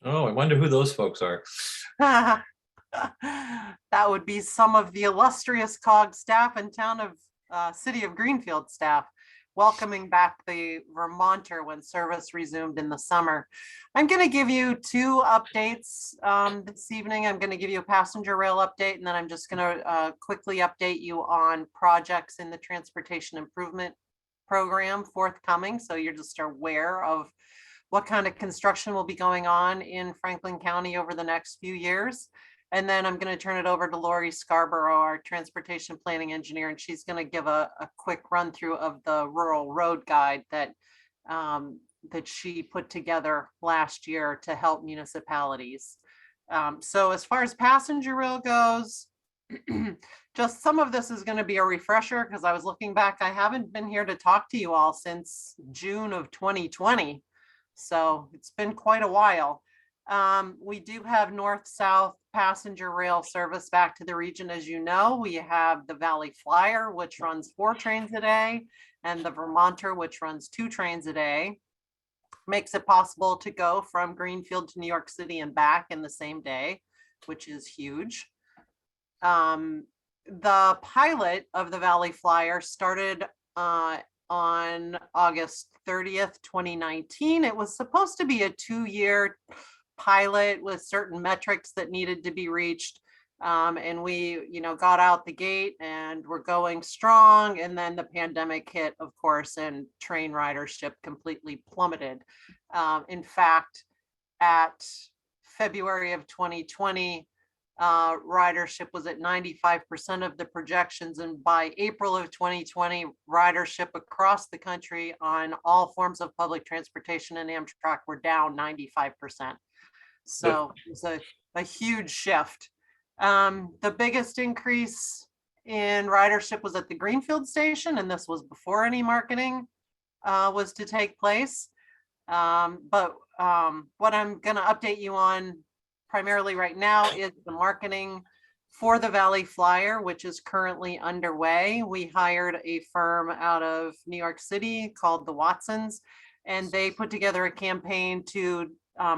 Oh, I wonder who those folks are. That would be some of the illustrious COG staff and town of City of Greenfield staff welcoming back the Vermonter when service resumed in the summer. I'm going to give you two updates this evening. I'm going to give you a passenger rail update, and then I'm just going to quickly update you on projects in the transportation improvement program forthcoming, so you're just aware of what kind of construction will be going on in Franklin County over the next few years. And then I'm going to turn it over to Lori Scarborough, our transportation planning engineer, and she's going to give a quick run through of the rural road guide that that she put together last year to help municipalities. So as far as passenger rail goes, just some of this is going to be a refresher because I was looking back. I haven't been here to talk to you all since June of 2020. So it's been quite a while. We do have north-south passenger rail service back to the region. As you know, we have the Valley Flyer, which runs 4 trains a day, and the Vermonter, which runs 2 trains a day. Makes it possible to go from Greenfield to New York City and back in the same day, which is huge. The pilot of the Valley Flyer started on August 30th, 2019. It was supposed to be a 2-year pilot with certain metrics that needed to be reached. And we, got out the gate and we're going strong. And then the pandemic hit, of course, and train ridership completely plummeted. In fact, at February of 2020, ridership was at 95% of the projections. And by April of 2020, ridership across the country on all forms of public transportation and Amtrak were down 95%. So it's a huge shift. The biggest increase in ridership was at the Greenfield station, and this was before any marketing was to take place. But what I'm going to update you on primarily right now is the marketing for the Valley Flyer, which is currently underway. We hired a firm out of New York City called the Watsons, and they put together a campaign to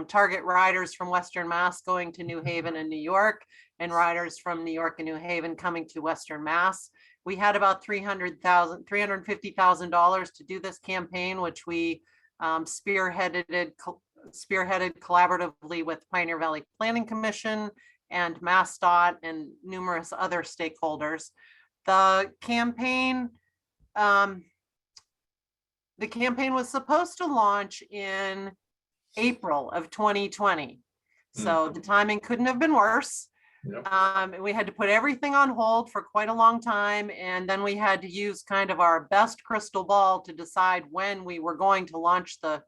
target riders from Western Mass going to New Haven and New York, and riders from New York and New Haven coming to Western Mass. We had about $350,000 to do this campaign, which we spearheaded collaboratively with Pioneer Valley Planning Commission and Massdot and numerous other stakeholders. The campaign was supposed to launch in April of 2020. So the timing couldn't have been worse. Yep. We had to put everything on hold for quite a long time. And then we had to use kind of our best crystal ball to decide when we were going to launch the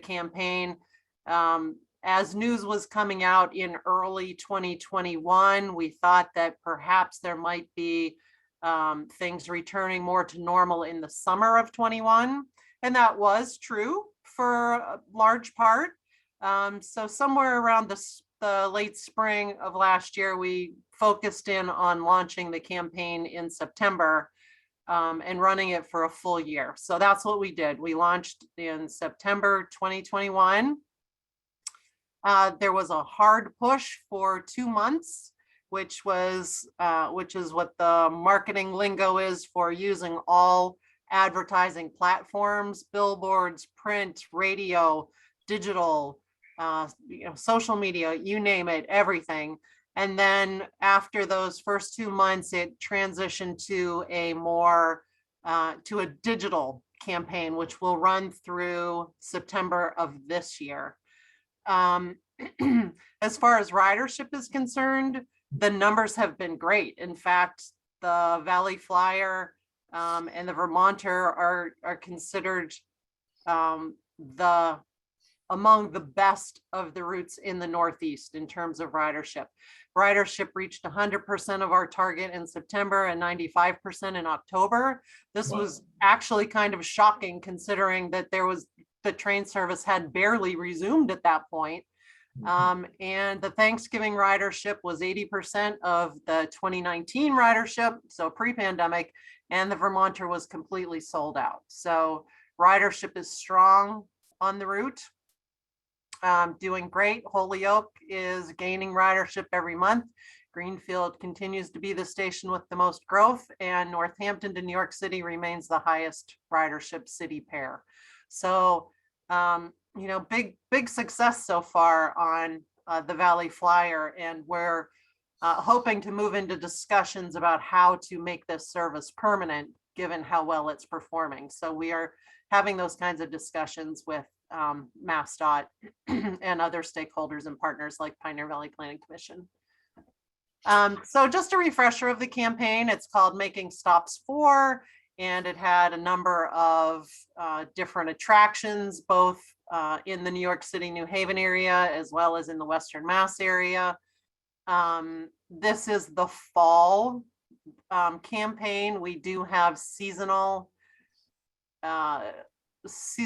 campaign. As news was coming out in early 2021, we thought that perhaps there might be things returning more to normal in the summer of 21. And that was true for a large part. So somewhere around the late spring of last year, we focused in on launching the campaign in September and running it for a full year. So that's what we did. We launched in September 2021. There was a hard push for 2 months, which is what the marketing lingo is for using all advertising platforms: billboards, print, radio, digital, social media, you name it, everything. And then after those first 2 months, it transitioned to a digital campaign, which will run through September of this year. As far as ridership is concerned, the numbers have been great. In fact, the Valley Flyer and the Vermonter are considered among the best of the routes in the Northeast in terms of ridership. Ridership reached 100% of our target in September and 95% in October. This was actually kind of shocking, considering that the train service had barely resumed at that point. And the Thanksgiving ridership was 80% of the 2019 ridership, so pre-pandemic, and the Vermonter was completely sold out. So ridership is strong on the route. Doing great. Holyoke is gaining ridership every month. Greenfield continues to be the station with the most growth, and Northampton to New York City remains the highest ridership city pair. So, big success so far on the Valley Flyer, and we're hoping to move into discussions about how to make this service permanent, given how well it's performing. So we are having those kinds of discussions with Massdot and other stakeholders and partners like Pioneer Valley Planning Commission. So just a refresher of the campaign, it's called Making Stops For, and it had a number of different attractions, both in the New York City, New Haven area, as well as in the Western Mass area. This is the fall campaign. We do have seasonal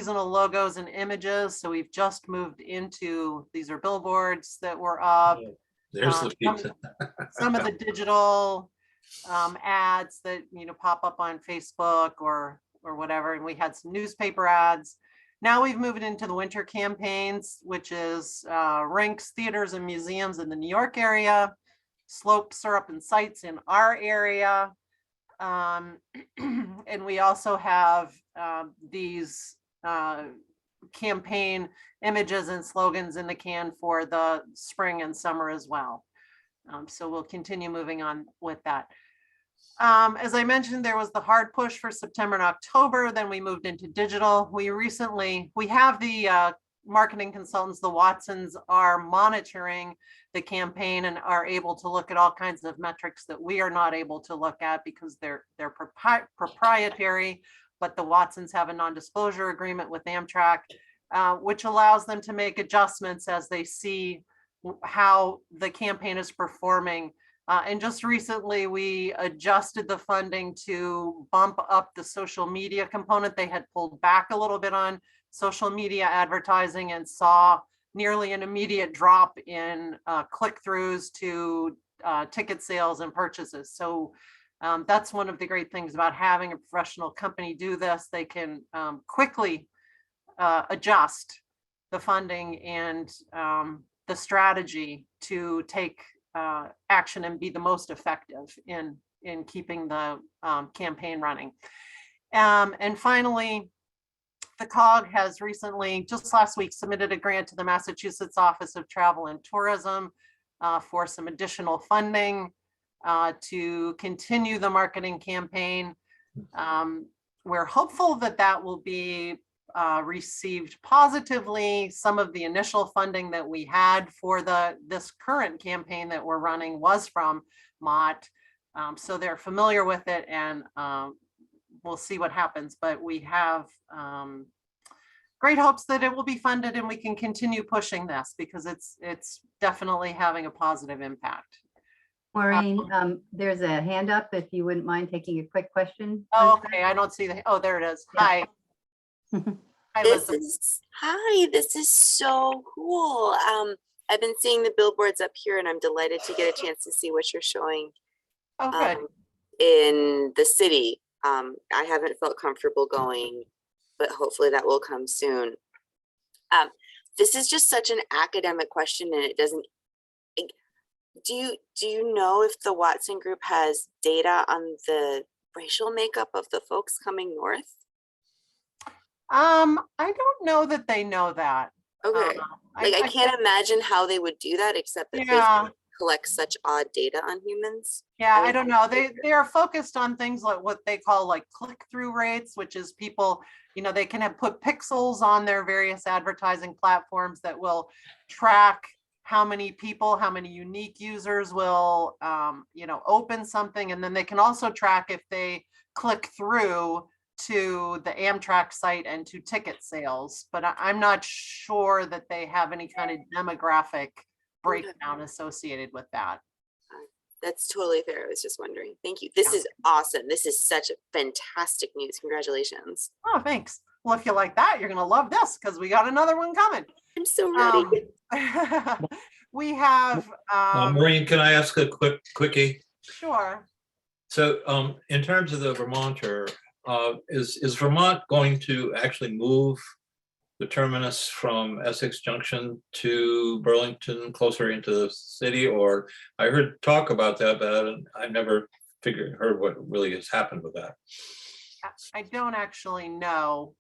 logos and images. So we've just moved into, these are billboards that were up. There's the pizza. Some of the digital ads that pop up on Facebook or whatever, and we had some newspaper ads. Now we've moved into the winter campaigns, which is rinks, theaters, and museums in the New York area, sloped syrup and sites in our area. And we also have these campaign images and slogans in the can for the spring and summer as well. So we'll continue moving on with that. As I mentioned, there was the hard push for September and October. Then we moved into digital. We have the marketing consultants, the Watsons, are monitoring the campaign and are able to look at all kinds of metrics that we are not able to look at because they're proprietary, but the Watsons have a non-disclosure agreement with Amtrak, which allows them to make adjustments as they see how the campaign is performing. And just recently, we adjusted the funding to bump up the social media component. They had pulled back a little bit on social media advertising and saw nearly an immediate drop in click-throughs to ticket sales and purchases. So that's one of the great things about having a professional company do this. They can quickly adjust the funding and the strategy to take action and be the most effective in keeping the campaign running. And finally, the COG has recently, just last week, submitted a grant to the Massachusetts Office of Travel and Tourism for some additional funding to continue the marketing campaign. We're hopeful that that will be received positively. Some of the initial funding that we had for this current campaign that we're running was from Mott. So they're familiar with it, and we'll see what happens, but we have great hopes that it will be funded and we can continue pushing this because it's definitely having a positive impact. Maureen, there's a hand up if you wouldn't mind taking a quick question. Oh, okay. I don't see the, oh, there it is. Yeah. Hi. Hi, This Elizabeth. this is so cool. I've been seeing the billboards up here and I'm delighted to get a chance to see what you're showing Oh, good. in the city. I haven't felt comfortable going, but hopefully that will come soon. This is just such an academic question, and it doesn't. Do you know if the Watson Group has data on the racial makeup of the folks coming north? I don't know that they know that. Okay. I can't imagine how they would do that except that they collect such odd data on humans. Yeah, I don't know. They are focused on things like what they call like click-through rates, which is people, you know, they can have put pixels on their various advertising platforms that will track how many people, how many unique users will, you know, open something. And then they can also track if they click through to the Amtrak site and to ticket sales. But I'm not sure that they have any kind of demographic breakdown associated with that. That's totally fair. I was just wondering. Thank you. This is awesome. This is such a fantastic news. Congratulations. Oh, thanks. Well, if you like that, you're going to love this because we got another one coming. I'm so ready. We have Maureen, can I ask a quickie? Sure. So in terms of the Vermonter, is Vermont going to actually move the terminus from Essex Junction to Burlington, closer into the city? Or I heard talk about that, but I never heard what really has happened with that. I don't actually know,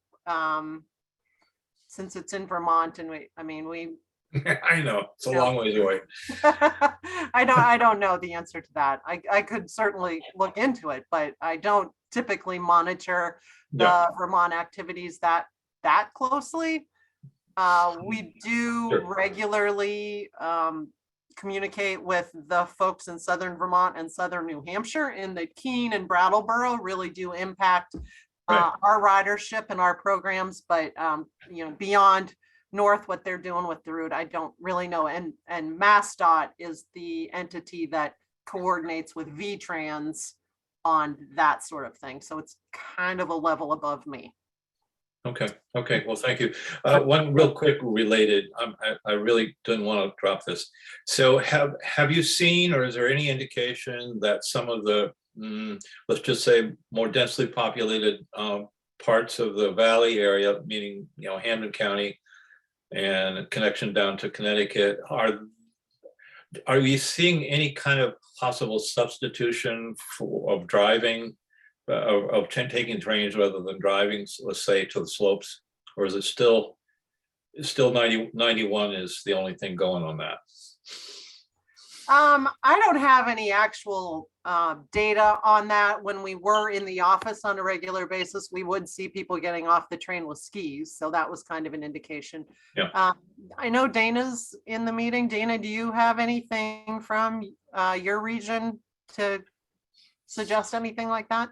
since it's in Vermont, and we I know it's a long ways away. I don't know the answer to that. I could certainly look into it, but I don't typically monitor the Vermont activities that closely. We do regularly communicate with the folks in southern Vermont and southern New Hampshire, and the Keene and Brattleboro really do impact our ridership and our programs. But you know, beyond north, what they're doing with the route, I don't really know. And Massdot is the entity that coordinates with VTrans on that sort of thing. So it's kind of a level above me. Okay. Well, thank you. One real quick related, I really didn't want to drop this. So have you seen, or is there any indication that some of the, let's just say, more densely populated parts of the Valley area, meaning, you know, Hampden County and connection down to Connecticut, are we seeing any kind of possible substitution of driving, of taking trains rather than driving, let's say, to the slopes? Or is it still 91 is the only thing going on that? I don't have any actual data on that. When we were in the office on a regular basis, we would see people getting off the train with skis. So that was kind of an indication. Yeah. I know Dana's in the meeting. Dana, do you have anything from your region to suggest anything like that?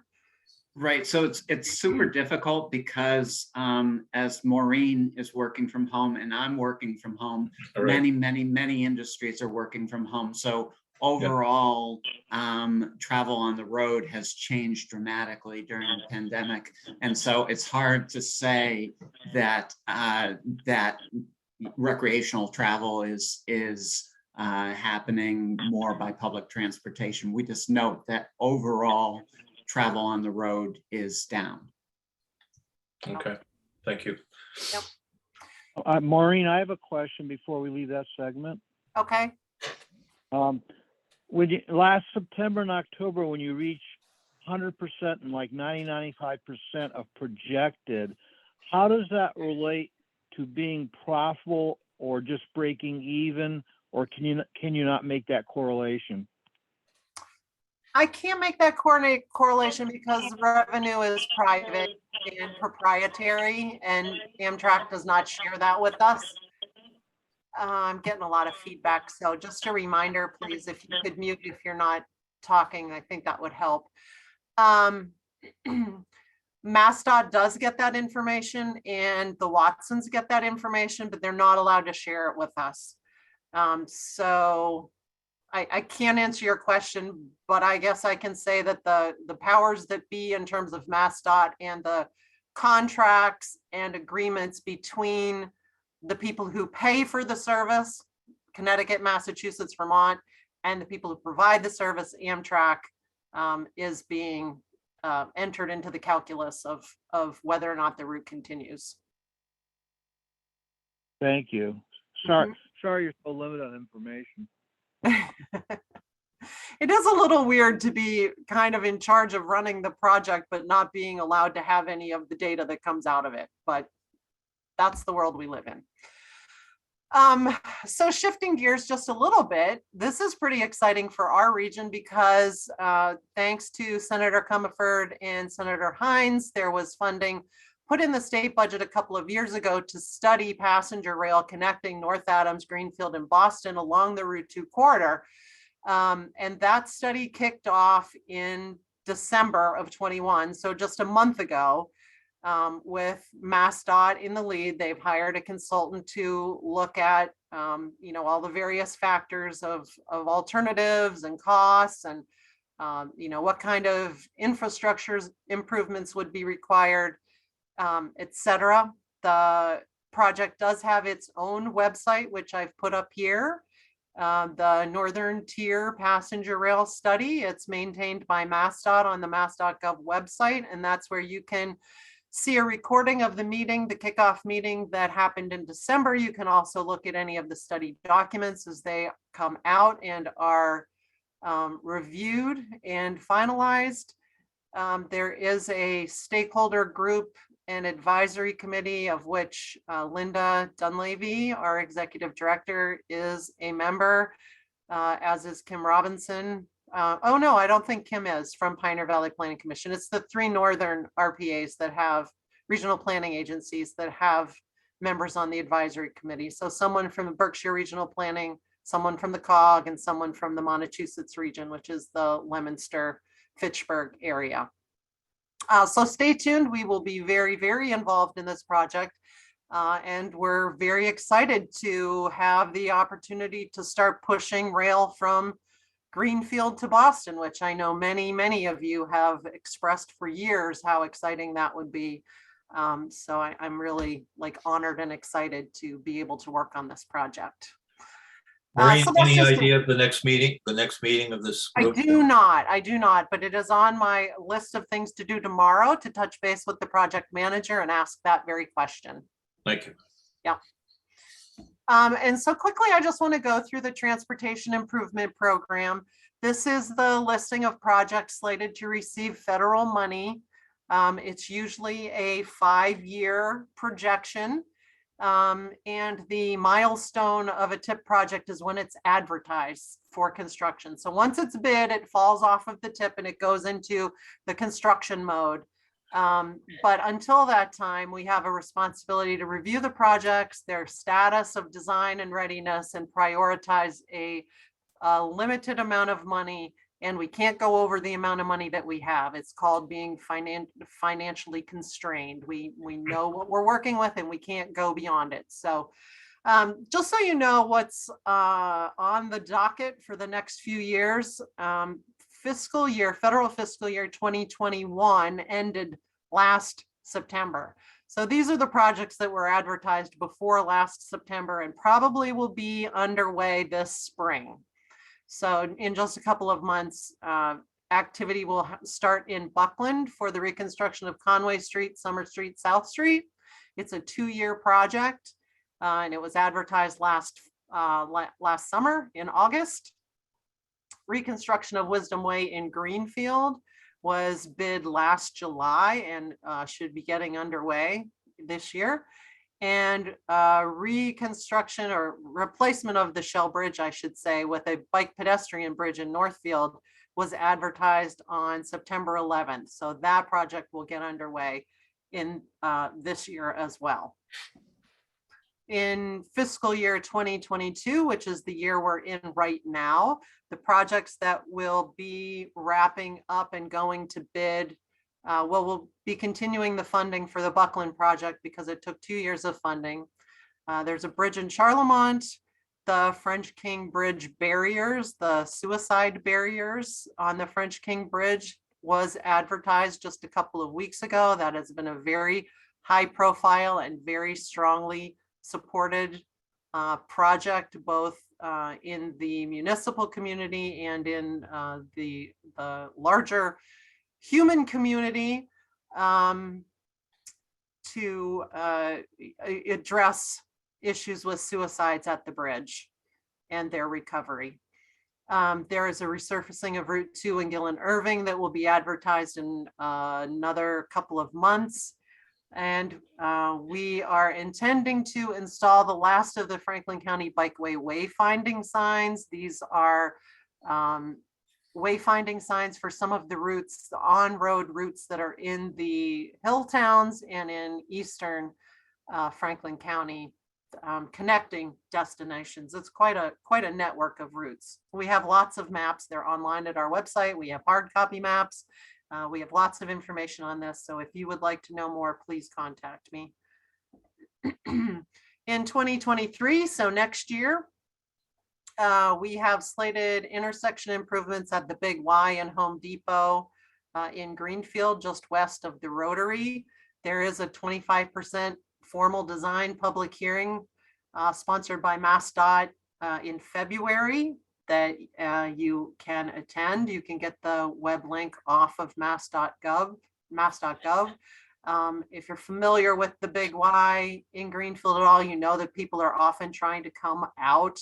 Right, so it's super difficult because as Maureen is working from home and I'm working from home, All right. many industries are working from home. So overall, travel on the road has changed dramatically during the pandemic. And so it's hard to say that that recreational travel is happening more by public transportation. We just note that overall travel on the road is down. Okay, thank you. Maureen, I have a question before we leave that segment. Okay. When you, last September and October, when you reach 100% and like 95% of projected, how does that relate to being profitable or just breaking even, or can you not make that correlation? I can't make that correlation because revenue is private and proprietary, and Amtrak does not share that with us. I'm getting a lot of feedback, so just a reminder, please, if you could mute if you're not talking, I think that would help. Massdot does get that information and the Watsons get that information, but they're not allowed to share it with us. So I can't answer your question, but I guess I can say that the powers that be in terms of Massdot and the contracts and agreements between the people who pay for the service, Connecticut, Massachusetts, Vermont, and the people who provide the service, Amtrak, is being entered into the calculus of whether or not the route continues. Thank you. Sorry you're so limited on information. It is a little weird to be kind of in charge of running the project, but not being allowed to have any of the data that comes out of it. But that's the world we live in. So shifting gears just a little bit, this is pretty exciting for our region because thanks to Senator Comerford and Senator Hines, there was funding put in the state budget a couple of years ago to study passenger rail connecting North Adams, Greenfield, and Boston along the Route 2 corridor. And that study kicked off in December of 21, so just a month ago, with Massdot in the lead. They've hired a consultant to look at all the various factors of alternatives and costs and what kind of infrastructure improvements would be required, etc. The project does have its own website, which I've put up here. The Northern Tier Passenger Rail Study. It's maintained by Massdot on the mass.gov website, and that's where you can see a recording of the meeting, the kickoff meeting that happened in December. You can also look at any of the study documents as they come out and are reviewed and finalized. There is a stakeholder group and advisory committee of which Linda Dunleavy, our executive director, is a member, as is Kim Robinson. Oh no, I don't think Kim is from Pioneer Valley Planning Commission. It's the 3 northern RPAs that have regional planning agencies that have members on the advisory committee. So someone from the Berkshire Regional Planning, someone from the COG, and someone from the Massachusetts region, which is the Leominster, Fitchburg area. So stay tuned. We will be very, very involved in this project. And we're very excited to have the opportunity to start pushing rail from Greenfield to Boston, which I know many of you have expressed for years how exciting that would be. So I'm really honored and excited to be able to work on this project. Maureen, So any idea of the next meeting of this group? I do not, but it is on my list of things to do tomorrow, to touch base with the project manager and ask that very question. Thank you. Yeah. And so quickly, I just want to go through the Transportation Improvement Program. This is the listing of projects slated to receive federal money. It's usually a 5-year projection. And the milestone of a tip project is when it's advertised for construction. So once it's bid, it falls off of the tip and it goes into the construction mode. But until that time, we have a responsibility to review the projects, their status of design and readiness, and prioritize a limited amount of money. And we can't go over the amount of money that we have. It's called being financially constrained. We know what we're working with and we can't go beyond it. So just so you know what's on the docket for the next few years, federal fiscal year 2021 ended last September. So these are the projects that were advertised before last September and probably will be underway this spring. So in just a couple of months, activity will start in Buckland for the reconstruction of Conway Street, Summer Street, South Street. It's a 2-year project, and it was advertised last summer in August. Reconstruction of Wisdom Way in Greenfield was bid last July and should be getting underway this year. And reconstruction or replacement of the Shell Bridge, I should say, with a bike pedestrian bridge in Northfield was advertised on September 11th. So that project will get underway in this year as well. In fiscal year 2022, which is the year we're in right now, the projects that will be wrapping up and going to bid, we'll be continuing the funding for the Buckland project because it took 2 years of funding. There's a bridge in Charlemont, the French King Bridge barriers, the suicide barriers on the French King Bridge was advertised just a couple of weeks ago. That has been a very high profile and very strongly supported project, both in the municipal community and in the larger human community, to address issues with suicides at the bridge and their recovery. There is a resurfacing of Route 2 in Gillen Irving that will be advertised in another couple of months. And we are intending to install the last of the Franklin County Bikeway wayfinding signs. These are wayfinding signs for some of the routes, the on-road routes that are in the hill towns and in eastern Franklin County, connecting destinations. It's quite a network of routes. We have lots of maps. They're online at our website. We have hard copy maps. We have lots of information on this. So if you would like to know more, please contact me. In 2023, so next year, we have slated intersection improvements at the Big Y and Home Depot in Greenfield, just west of the Rotary. There is a 25% formal design public hearing sponsored by Massdot in February that you can attend. You can get the web link off of mass.gov. If you're familiar with the Big Y in Greenfield at all, you know that people are often trying to come out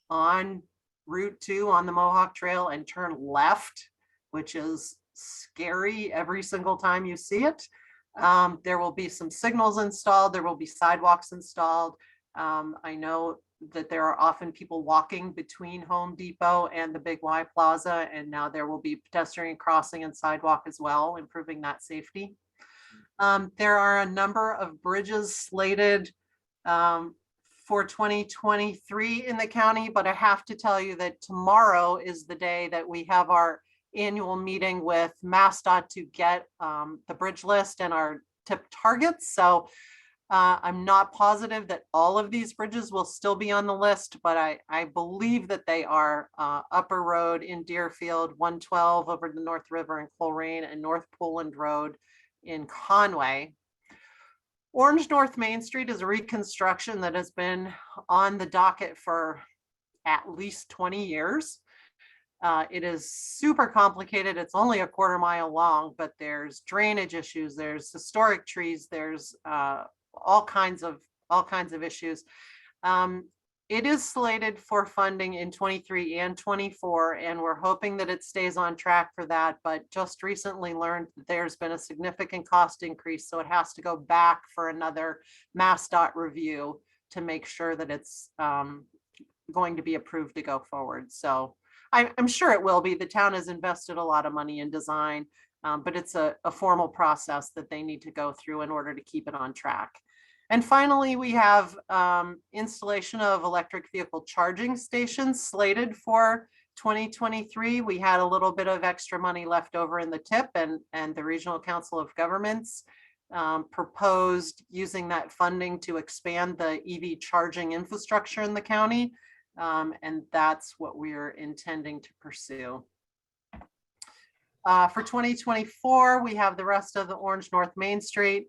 on Route 2 on the Mohawk Trail and turn left, which is scary every single time you see it. There will be some signals installed. There will be sidewalks installed. I know that there are often people walking between Home Depot and the Big Y Plaza, and now there will be pedestrian crossing and sidewalk as well, improving that safety. There are a number of bridges slated for 2023 in the county, but I have to tell you that tomorrow is the day that we have our annual meeting with Massdot to get the bridge list and our tip targets. So I'm not positive that all of these bridges will still be on the list, but I believe that they are Upper Road in Deerfield, 112 over the North River in Coleraine, and North Poland Road in Conway. Orange North Main Street is a reconstruction that has been on the docket for at least 20 years. It is super complicated. It's only a quarter mile long, but there's drainage issues, there's historic trees, there's all kinds of issues. it is slated for funding in 23 and 24, and we're hoping that it stays on track for that, but just recently learned that there's been a significant cost increase, so it has to go back for another Massdot review to make sure that it's going to be approved to go forward. So I'm sure it will be. The town has invested a lot of money in design, but it's a formal process that they need to go through in order to keep it on track. And finally, we have installation of electric vehicle charging stations slated for 2023. We had a little bit of extra money left over in the TIP, and the Regional Council of Governments proposed using that funding to expand the EV charging infrastructure in the county. And that's what we're intending to pursue. For 2024, we have the rest of the Orange North Main Street.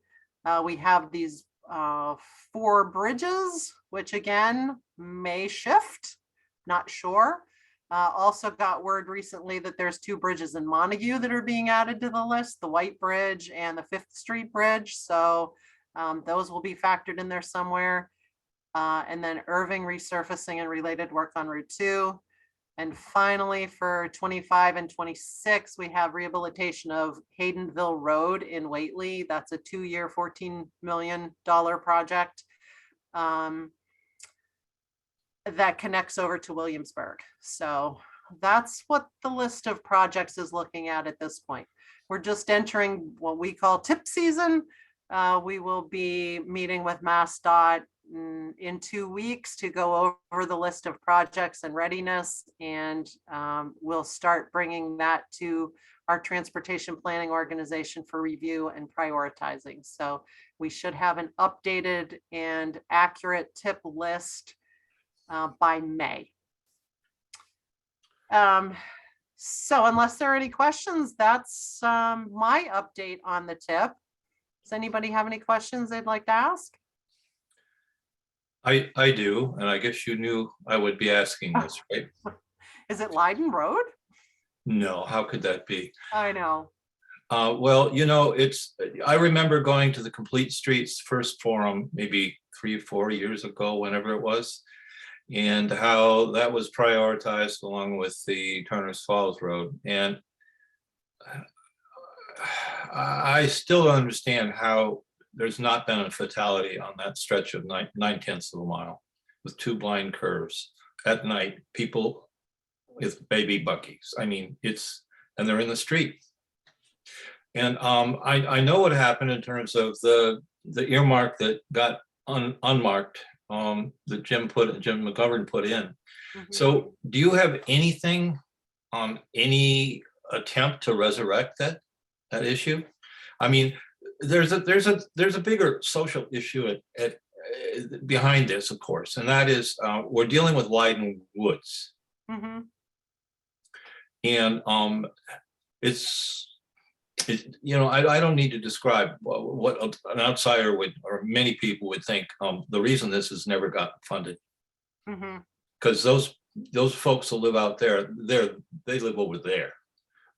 We have these 4 bridges, which again may shift, not sure. Also got word recently that there's 2 bridges in Montague that are being added to the list, the White Bridge and the 5th Street Bridge. So those will be factored in there somewhere. And then Irving resurfacing and related work on Route 2. And finally, for 25 and 26, we have rehabilitation of Haydenville Road in Whately. That's a 2-year, $14 million project that connects over to Williamsburg. So that's what the list of projects is looking at this point. We're just entering what we call tip season. We will be meeting with Massdot in 2 weeks to go over the list of projects and readiness, and we'll start bringing that to our transportation planning organization for review and prioritizing. So we should have an updated and accurate tip list by May. So unless there are any questions, that's my update on the tip. Does anybody have any questions they'd like to ask? I do, and I guess you knew I would be asking this, right? Is it Leiden Road? No, how could that be? I know. Well, you know, I remember going to the Complete Streets first forum maybe 3 or 4 years ago, whenever it was, and how that was prioritized along with the Turner's Falls Road. And I still don't understand how there's not been a fatality on that stretch of 9/10 of a mile with 2 blind curves at night, people with baby buckies. I mean, and they're in the street. And I know what happened in terms of the earmark that got unmarked, that Jim McGovern put in. So do you have anything on any attempt to resurrect that issue? I mean, there's a bigger social issue behind this, of course, and that is we're dealing with Leiden Woods. And you know, I don't need to describe what an outsider would, or many people would think, the reason this has never gotten funded. Because those folks who live out there, they live over there.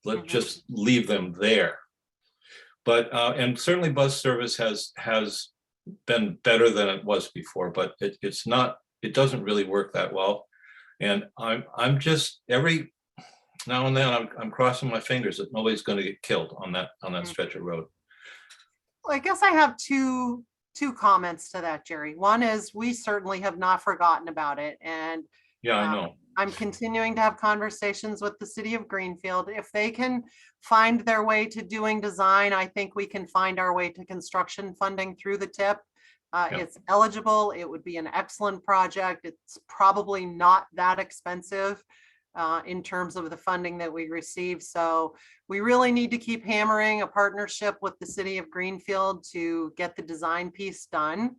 Let's just leave them there. But and certainly bus service has been better than it was before, but it doesn't really work that well. And I'm just every now and then I'm crossing my fingers that nobody's going to get killed on that stretch of road. Well, I guess I have two comments to that, Jerry. One is we certainly have not forgotten about it, and yeah, I know. I'm continuing to have conversations with the city of Greenfield. If they can find their way to doing design, I think we can find our way to construction funding through the TIP. It's eligible. It would be an excellent project. It's probably not that expensive in terms of the funding that we receive. So we really need to keep hammering a partnership with the city of Greenfield to get the design piece done.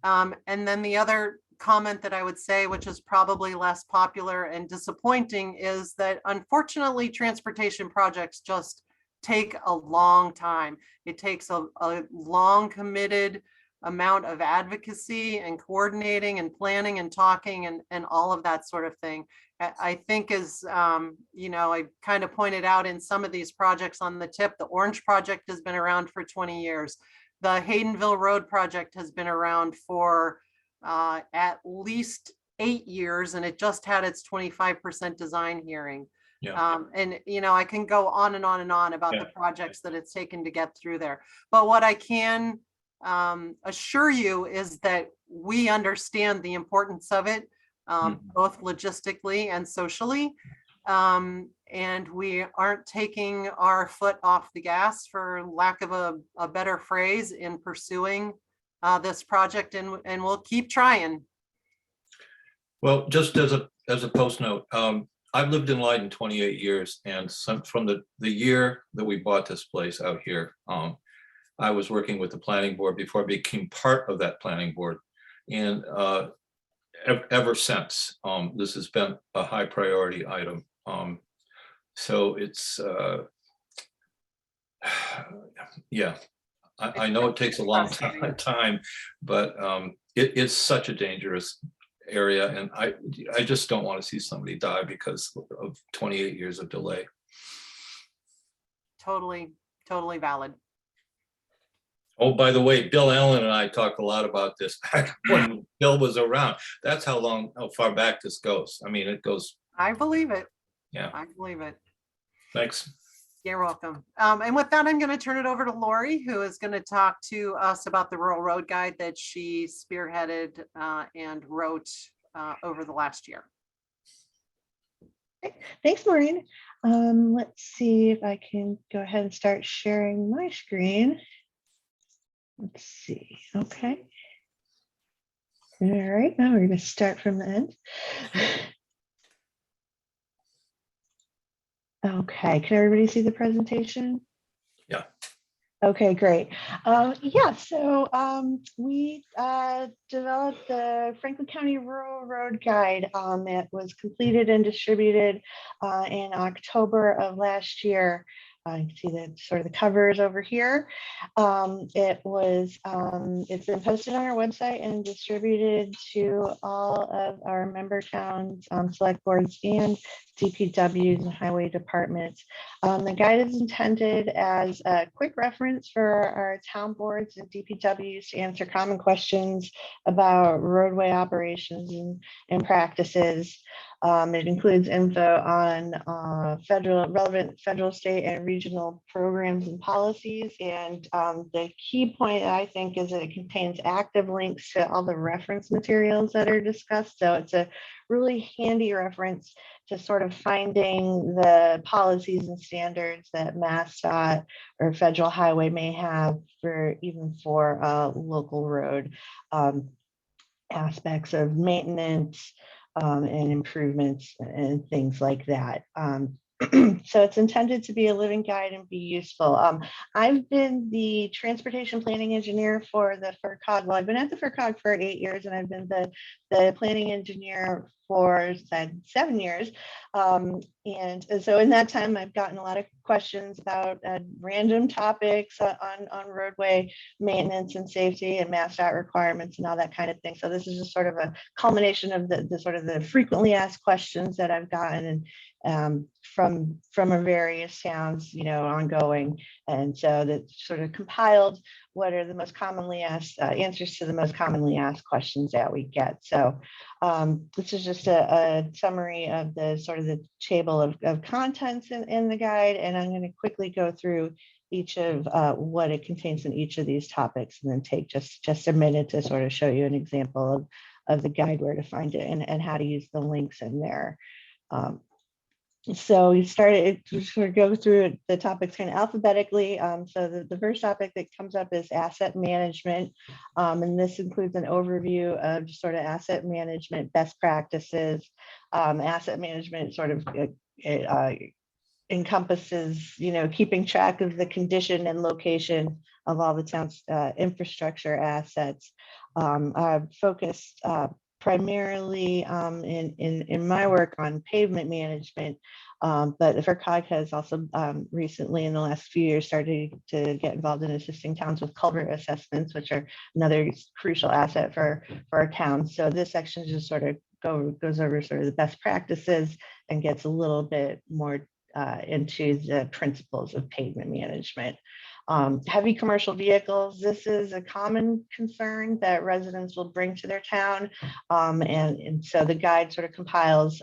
And then the other comment that I would say, which is probably less popular and disappointing, is that unfortunately transportation projects just take a long time. It takes a long committed amount of advocacy and coordinating and planning and talking and all of that sort of thing. I think as you know, I kind of pointed out in some of these projects on the TIP, the Orange project has been around for 20 years. The Haydenville Road project has been around for at least 8 years and it just had its 25% design hearing. Yeah. And, you know, I can go on and on and on about Yeah. the projects that it's taken to get through there. But what I can assure you is that we understand the importance of it, both logistically and socially. And we aren't taking our foot off the gas, for lack of a better phrase, in pursuing this project, and we'll keep trying. Well, just as a post note, I've lived in Leiden 28 years, and from the year that we bought this place out here, I was working with the planning board before I became part of that planning board. And ever since, this has been a high priority item. So it's, yeah, I know it takes a long time, but it's such a dangerous area, and I just don't want to see somebody die because of 28 years of delay. Totally valid. Oh, by the way, Bill Allen and I talked a lot about this back when Bill was around. That's how far back this goes. I mean, it goes. I believe it. Yeah. I believe it. Thanks. You're welcome. And with that, I'm going to turn it over to Lori, who is going to talk to us about the Rural Road Guide that she spearheaded and wrote over the last year. Thanks, Maureen. Let's see if I can go ahead and start sharing my screen. Let's see. Okay. All right. Now we're going to start from the end. Okay. Can everybody see the presentation? Yeah. Okay, great. Yeah, so we developed the Franklin County Rural Road Guide that was completed and distributed in October of last year. You can see the sort of the covers over here. It's been posted on our website and distributed to all of our member towns, select boards, and DPWs and highway departments. The guide is intended as a quick reference for our town boards and DPWs to answer common questions about roadway operations and practices. It includes info on relevant federal, state, and regional programs and policies. And the key point, I think, is that it contains active links to all the reference materials that are discussed. So it's a really handy reference to sort of finding the policies and standards that Massdot or federal highway may have for local road aspects of maintenance and improvements and things like that. So it's intended to be a living guide and be useful. I've been the transportation planning engineer for the FERCog. Well, I've been at the FERCog for 8 years, and I've been the planning engineer for 7 years. And so in that time, I've gotten a lot of questions about random topics on roadway maintenance and safety and Massdot requirements and all that kind of thing. So this is just sort of a culmination of the sort of the frequently asked questions that I've gotten from our various towns, ongoing. And so that sort of compiled what are the most commonly asked answers to the most commonly asked questions that we get. So this is just a summary of the sort of the table of contents in the guide, and I'm going to quickly go through each of what it contains in each of these topics, and then take just a minute to sort of show you an example of the guide, where to find it and how to use the links in there. So we started to sort of go through the topics kind of alphabetically. So the first topic that comes up is asset management. And this includes an overview of just sort of asset management best practices. Asset management sort of encompasses, keeping track of the condition and location of all the town's infrastructure assets. I've focused primarily in my work on pavement management, but the FERCog has also recently, in the last few years, started to get involved in assisting towns with culvert assessments, which are another crucial asset for our town. So this section just sort of goes over sort of the best practices and gets a little bit more into the principles of pavement management. Heavy commercial vehicles, this is a common concern that residents will bring to their town. And so the guide sort of compiles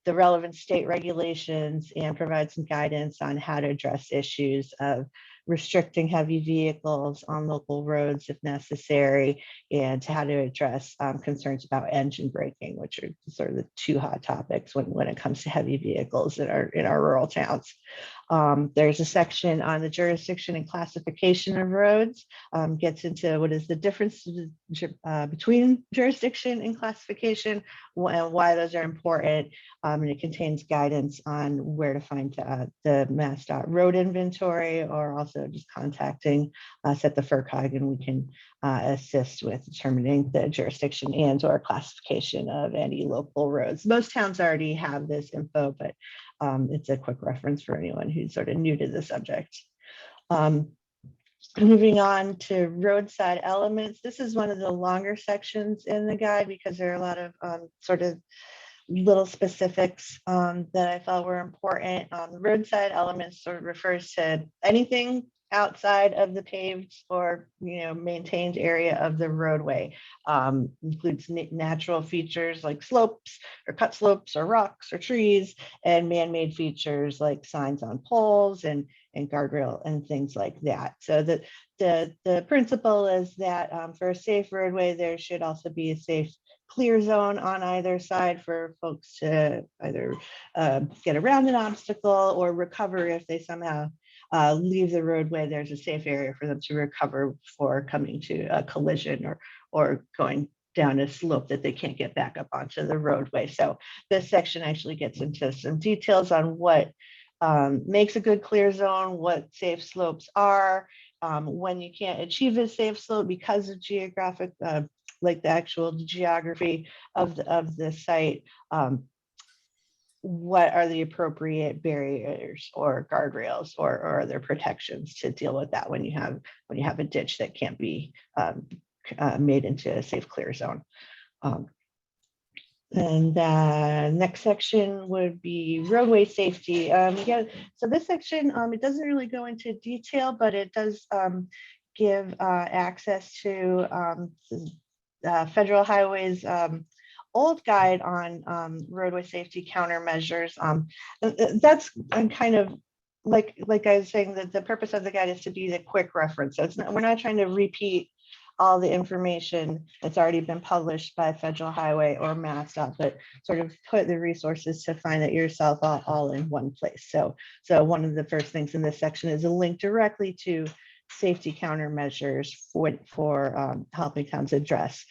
the relevant state regulations and provides some guidance on how to address issues of restricting heavy vehicles on local roads if necessary, and how to address concerns about engine braking, which are sort of the two hot topics when it comes to heavy vehicles in our rural towns. There's a section on the jurisdiction and classification of roads, gets into what is the difference between jurisdiction and classification and why those are important. And it contains guidance on where to find the Massdot road inventory, or also just contacting us at the FERCog, and we can assist with determining the jurisdiction and or classification of any local roads. Most towns already have this info, but it's a quick reference for anyone who's sort of new to the subject. Moving on to roadside elements. This is one of the longer sections in the guide because there are a lot of sort of little specifics that I felt were important. Roadside elements sort of refers to anything outside of the paved or maintained area of the roadway. Includes natural features like slopes or cut slopes or rocks or trees, and man-made features like signs on poles and guardrail and things like that. So the principle is that for a safe roadway, there should also be a safe clear zone on either side for folks to either get around an obstacle or recover if they somehow leave the roadway. There's a safe area for them to recover before coming to a collision or going down a slope that they can't get back up onto the roadway. So this section actually gets into some details on what makes a good clear zone, what safe slopes are, when you can't achieve a safe slope because of geographic, like the actual geography of the site. What are the appropriate barriers or guardrails or other protections to deal with that when you have a ditch that can't be made into a safe clear zone. And next section would be roadway safety. Yeah, so this section, it doesn't really go into detail, but it does give access to Federal Highways old guide on roadway safety countermeasures. That's kind of like I was saying, that the purpose of the guide is to be the quick reference. So it's not, we're not trying to repeat all the information that's already been published by Federal Highway or Massdot, but sort of put the resources to find it yourself all in one place. So one of the first things in this section is a link directly to safety countermeasures for helping towns address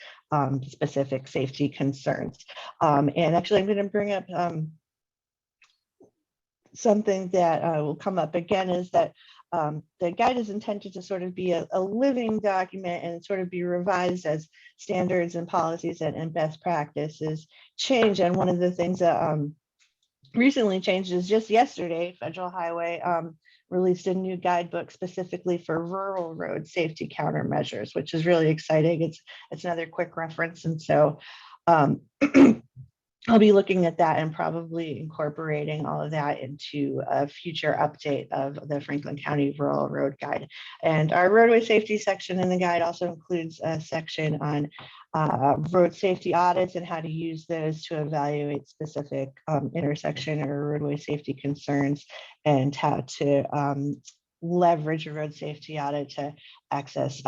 specific safety concerns. And actually, I'm going to bring up something that will come up again, is that the guide is intended to sort of be a living document and sort of be revised as standards and policies and best practices change. And one of the things that recently changed is just yesterday, Federal Highway released a new guidebook specifically for rural road safety countermeasures, which is really exciting. It's another quick reference. And so I'll be looking at that and probably incorporating all of that into a future update of the Franklin County Rural Road Guide. And our roadway safety section in the guide also includes a section on road safety audits and how to use those to evaluate specific intersection or roadway safety concerns, and how to leverage a road safety audit to access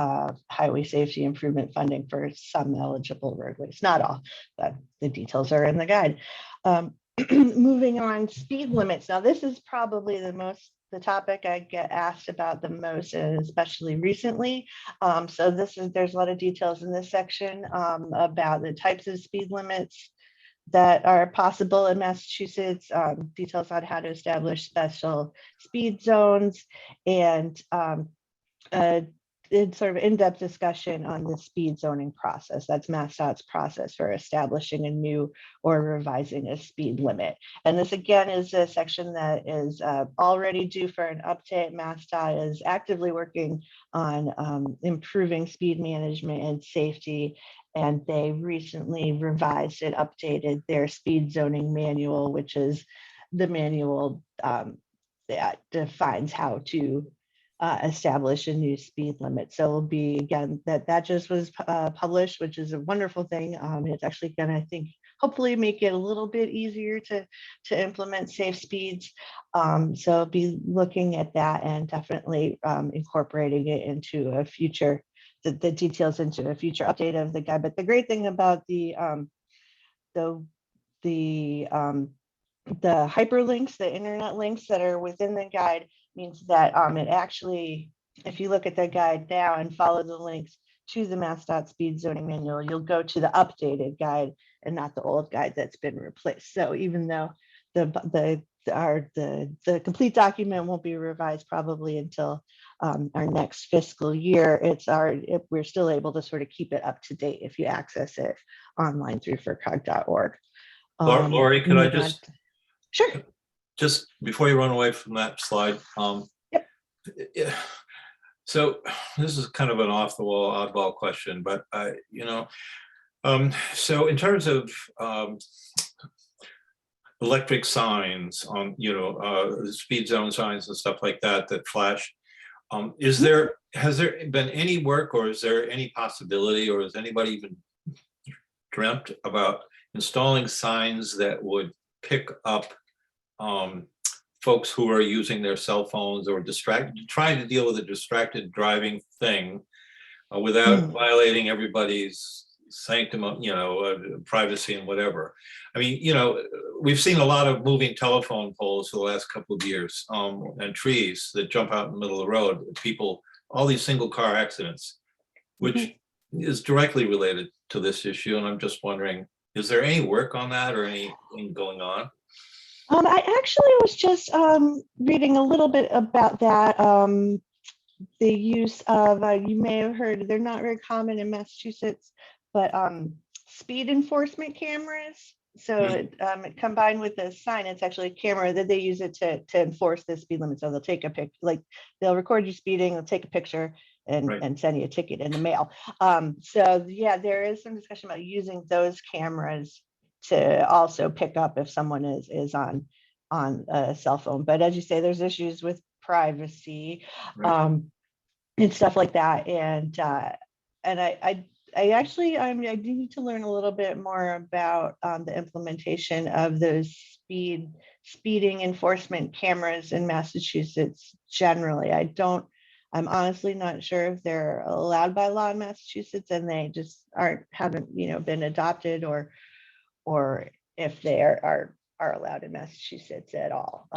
highway safety improvement funding for some eligible roadways, not all, but the details are in the guide. Moving on, speed limits. Now this is probably the topic I get asked about the most, and especially recently. So there's a lot of details in this section about the types of speed limits that are possible in Massachusetts, details on how to establish special speed zones, and it's sort of in-depth discussion on the speed zoning process. That's Massdot's process for establishing a new or revising a speed limit. And this again is a section that is already due for an update. Massdot is actively working on improving speed management and safety, and they recently revised and updated their speed zoning manual, which is the manual that defines how to establish a new speed limit. So it'll be, again, that just was published, which is a wonderful thing. It's actually going to, I think, hopefully make it a little bit easier to implement safe speeds. So I'll be looking at that and definitely incorporating it into a future, the details into a future update of the guide. But the great thing about the hyperlinks, the internet links that are within the guide, means that it actually, if you look at the guide now and follow the links to the Massdot speed zoning manual, you'll go to the updated guide and not the old guide that's been replaced. So even though the complete document won't be revised probably until our next fiscal year, we're still able to sort of keep it up to date if you access it online through FERCog.org. Lori, could I just? Sure. Just before you run away from that slide. Yeah. So this is kind of an off the wall, oddball question, but so in terms of electric signs on, speed zone signs and stuff like that flash, has there been any work, or is there any possibility, or has anybody even dreamt about installing signs that would pick up folks who are using their cell phones or trying to deal with a distracted driving thing without violating everybody's sanctum, privacy and whatever. I mean, we've seen a lot of moving telephone poles for the last couple of years, and trees that jump out in the middle of the road. People, all these single car accidents, which is directly related to this issue. And I'm just wondering, is there any work on that or anything going on? I actually was just reading a little bit about that. The use of, you may have heard, they're not very common in Massachusetts, but speed enforcement cameras. So it combined with the sign, it's actually a camera that they use it to enforce the speed limit. So they'll take a picture, like they'll record you speeding, they'll take a picture and send you a ticket in the mail. So yeah, there is some discussion about using those cameras to also pick up if someone is on a cell phone. But as you say, there's issues with privacy and stuff like that. And I do need to learn a little bit more about the implementation of those speeding enforcement cameras in Massachusetts generally. I'm honestly not sure if they're allowed by law in Massachusetts, and they just haven't been adopted, or if they are allowed in Massachusetts at all.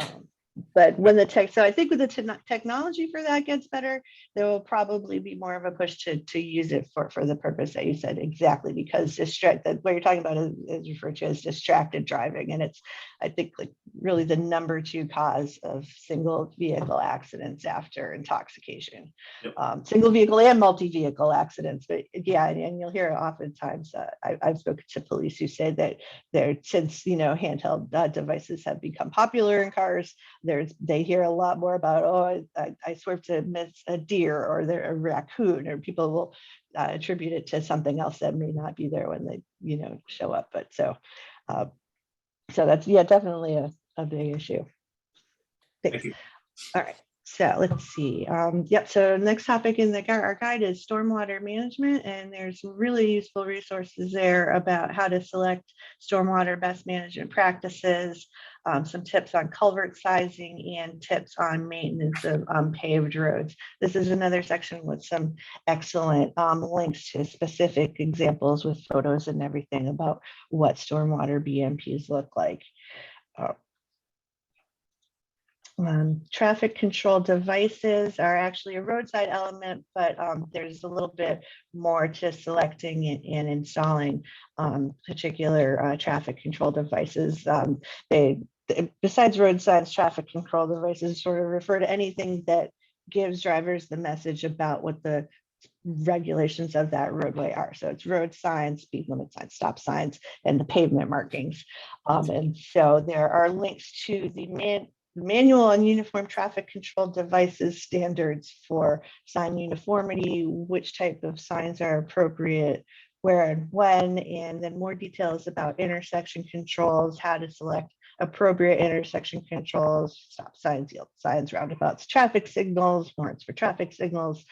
But when so I think with the technology for that gets better, there will probably be more of a push to use it for the purpose that you said, exactly, because what you're talking about is referred to as distracted driving. And it's, I think, like really the #2 cause of single vehicle accidents after intoxication. Single vehicle and multi-vehicle accidents. But yeah, and you'll hear oftentimes, I've spoken to police who say that since handheld devices have become popular in cars, they hear a lot more about, oh, I swerved to miss a deer or a raccoon, or people will attribute it to something else that may not be there when they show up. But so that's, yeah, definitely a big issue. Thanks. All right, so let's see. So next topic in our guide is stormwater management, and there's some really useful resources there about how to select stormwater best management practices, some tips on culvert sizing, and tips on maintenance of paved roads. This is another section with some excellent links to specific examples with photos and everything about what stormwater BMPs look like. Traffic control devices are actually a roadside element, but there's a little bit more to selecting and installing particular traffic control devices. Besides road signs, traffic control devices sort of refer to anything that gives drivers the message about what the regulations of that roadway are. So it's road signs, speed limit signs, stop signs, and the pavement markings. And so there are links to the manual on uniform traffic control devices standards for sign uniformity, which type of signs are appropriate, where and when, and then more details about intersection controls, how to select appropriate intersection controls, stop signs, yield signs, roundabouts, traffic signals, warrants for traffic signals.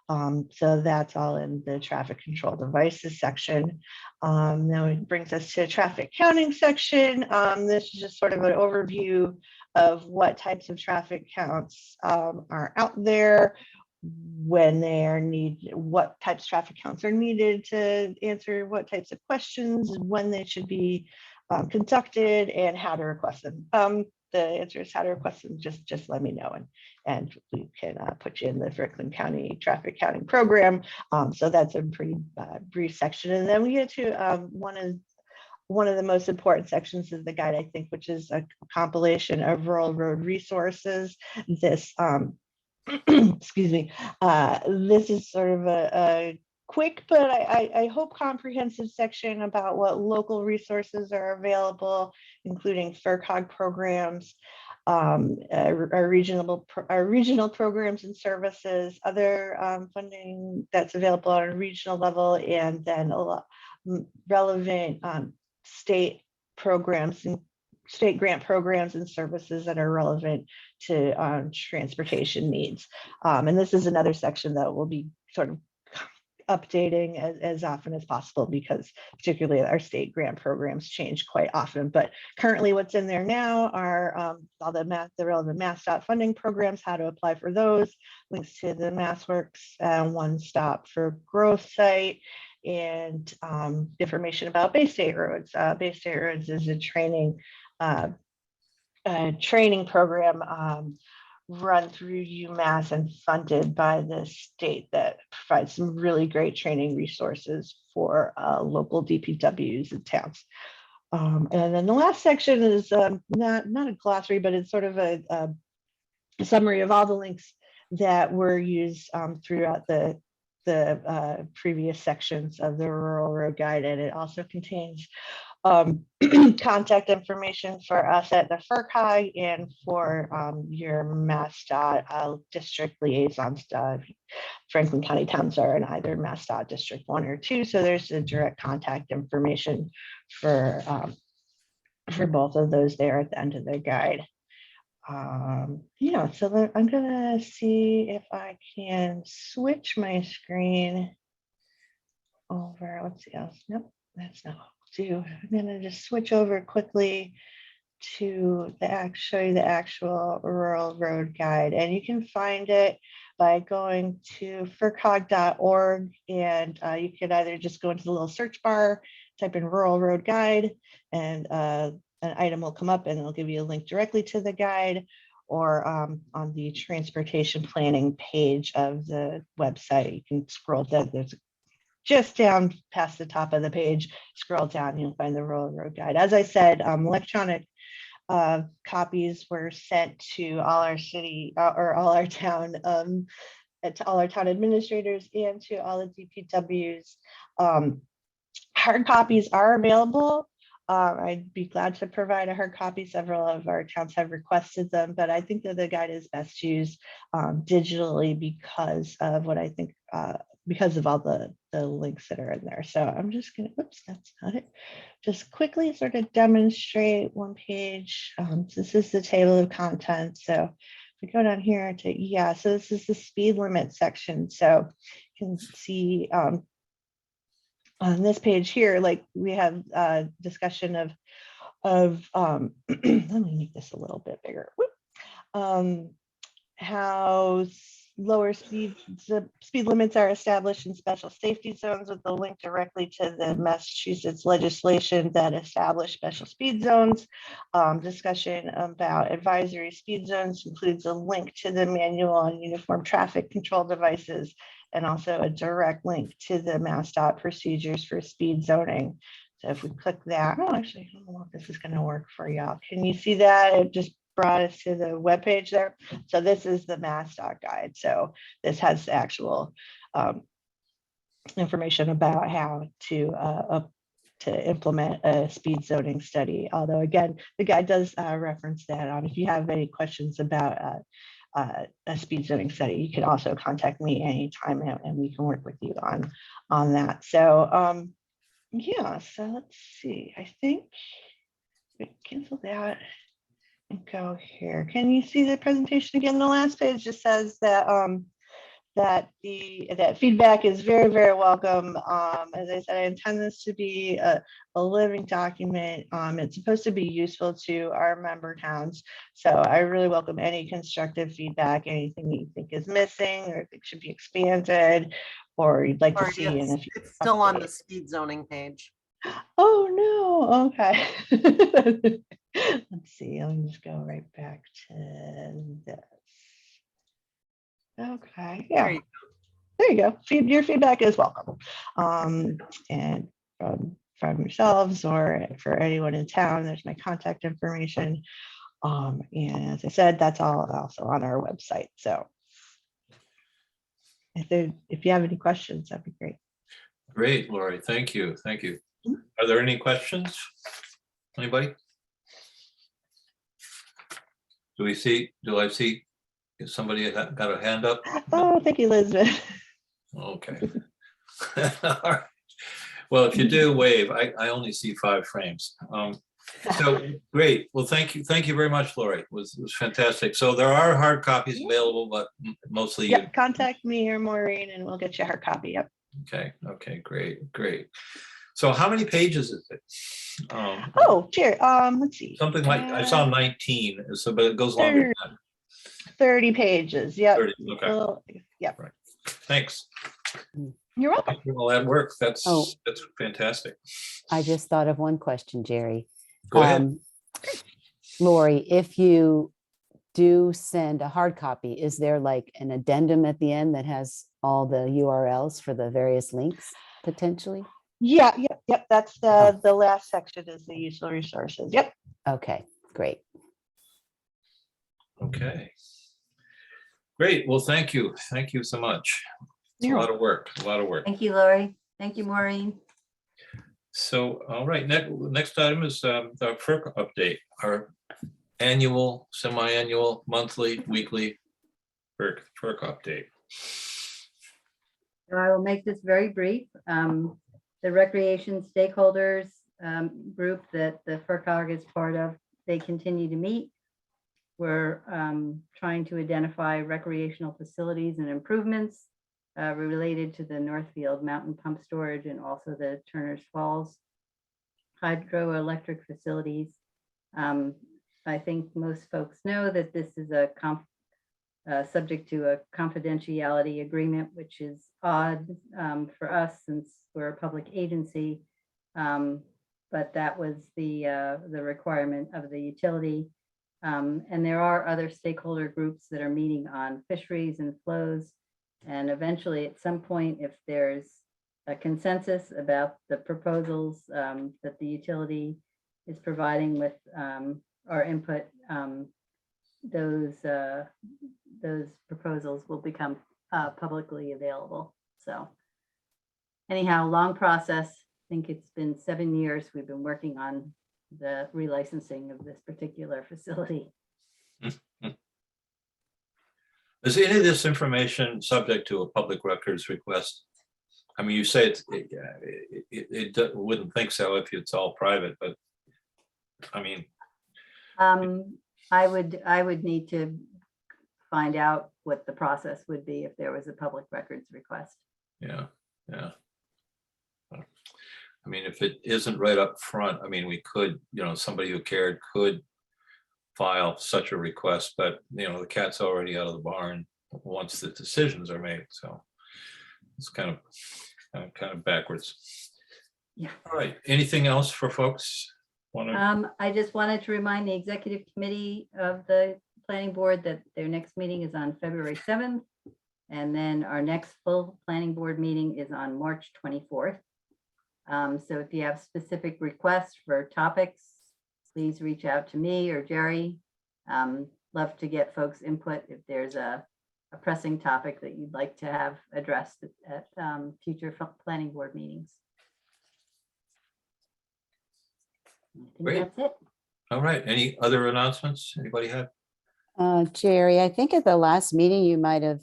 So that's all in the traffic control devices section. Now it brings us to traffic counting section. This is just sort of an overview of what types of traffic counts are out there, when they are needed, what types of traffic counts are needed to answer what types of questions, when they should be conducted, and how to request them. The answer is how to request them. Just let me know, and we can put you in the Franklin County traffic counting program. So that's a pretty brief section, and then we get to one of the most important sections of the guide, I think, which is a compilation of rural road resources. This excuse me, this is sort of a quick, but I hope comprehensive section about what local resources are available, including FERCOG programs, our regional programs and services, other funding that's available on a regional level, and then a lot relevant state programs and state grant programs and services that are relevant to transportation needs. And this is another section that will be sort of updating as often as possible, because particularly our state grant programs change quite often. But currently what's in there now are all the relevant Massdot funding programs, how to apply for those, links to the MassWorks One Stop for Growth site, and information about Bay State Roads. Bay State Roads is a training program run through UMass and funded by the state that provides some really great training resources for local DPWs and towns. And then the last section is not a glossary, but it's sort of a summary of all the links that were used throughout the previous sections of the Rural Road Guide, and it also contains contact information for us at the FERCOG and for your Massdot district liaisons. Franklin County towns are in either Massdot District 1 or 2, so there's a direct contact information for both of those there at the end of the guide. Yeah, so I'm gonna see if I can switch my screen over. Let's see else. Nope, that's not what I'll do. I'm gonna just switch over quickly to show you the actual Rural Road Guide, and you can find it by going to fercog.org, and you can either just go into the little search bar, type in Rural Road Guide, and an item will come up and it'll give you a link directly to the guide, or on the transportation planning page of the website. You can scroll down, there's just down past the top of the page, scroll down, you'll find the Rural Road Guide. As I said, electronic copies were sent to all our city or all our town, to all our town administrators and to all the DPWs. Hard copies are available. I'd be glad to provide a hard copy. Several of our towns have requested them, but I think that the guide is best used digitally because of what I think, because of all the links that are in there. So I'm just gonna, oops, that's not it. Just quickly sort of demonstrate one page. This is the table of contents. So if we go down here to, yeah, so this is the speed limit section. So you can see on this page here, like we have a discussion of let me make this a little bit bigger. How lower speed limits are established in special safety zones, with the link directly to the Massachusetts legislation that established special speed zones. Discussion about advisory speed zones includes a link to the manual on uniform traffic control devices, and also a direct link to the Massdot procedures for speed zoning. So if we click that, oh, actually, I don't know if this is going to work for y'all. Can you see that? It just brought us to the web page there. So this is the Massdot guide. So this has the actual information about how to implement a speed zoning study. Although again, the guide does reference that. If you have any questions about a speed zoning study, you can also contact me anytime, and we can work with you on that. So yeah, so let's see. I think cancel that and go here. Can you see the presentation again? The last page just says that that feedback is very, very welcome. As I said, I intend this to be a living document. It's supposed to be useful to our member towns. So I really welcome any constructive feedback, anything that you think is missing or think should be expanded or you'd like to Sorry, see in it's, a future it's still on the update. speed zoning page. Oh, no. Okay. Let's see. Let me just go right back to this. Okay. Yeah. There you go. Your feedback is welcome. And from yourselves or for anyone in town, there's my contact information. And as I said, that's all also on our website. So if you have any questions, that'd be great. Great, Lori. Thank you. Thank you. Are there any questions? Anybody? Do I see, is somebody got a hand up? Oh, thank you, Elizabeth. Okay. All right. Well, if you do wave, I only see 5 frames. So great. Well, thank you. Thank you very much, Lori. It was fantastic. So there are hard copies available, but mostly you. Yep, contact me or Maureen and we'll get you a hard copy. Yep. Okay. Okay. Great. So how many pages is it? Oh, dear. Let's see. Something like I saw 19. So, but it goes longer than that. 30 pages. Yep. 30, okay. Well, yep. Right. Thanks. You're welcome. Thank you for all that work. That's fantastic. I just thought of one question, Jerry. Go ahead. Lori, if you do send a hard copy, is there like an addendum at the end that has all the URLs for the various links potentially? Yeah, yep. That's the last section is the useful resources. Yep. Okay, great. Okay. Great. Well, thank you. Thank you so much. It's a lot of work. Thank you, Lori. Thank you, Maureen. So, all right, next item is the FERC update, our annual, semi-annual, monthly, weekly FERC update. I will make this very brief. The recreation stakeholders group that the FERC is part of, they continue to meet. We're trying to identify recreational facilities and improvements related to the Northfield Mountain Pump Storage and also the Turner's Falls hydroelectric facilities. I think most folks know that this is subject to a confidentiality agreement, which is odd for us since we're a public agency. But that was the requirement of the utility. And there are other stakeholder groups that are meeting on fisheries and flows. And eventually, at some point, if there's a consensus about the proposals that the utility is providing with our input, those proposals will become publicly available. So anyhow, long process. I think it's been 7 years we've been working on the relicensing of this particular facility. Is any of this information subject to a public records request? I mean, you say it wouldn't think so if it's all private, but I mean. I would need to find out what the process would be if there was a public records request. Yeah. I mean, if it isn't right up front, I mean, we could, somebody who cared could file such a request, but the cat's already out of the barn once the decisions are made. So it's kind of backwards. Yeah. All right. Anything else for folks? I just wanted to remind the executive committee of the planning board that their next meeting is on February 7th. And then our next full planning board meeting is on March 24th. So if you have specific requests for topics, please reach out to me or Jerry. Love to get folks' input if there's a pressing topic that you'd like to have addressed at future planning board meetings. I think Great. that's it. All right. Any other announcements? Anybody have? Jerry, I think at the last meeting, you might have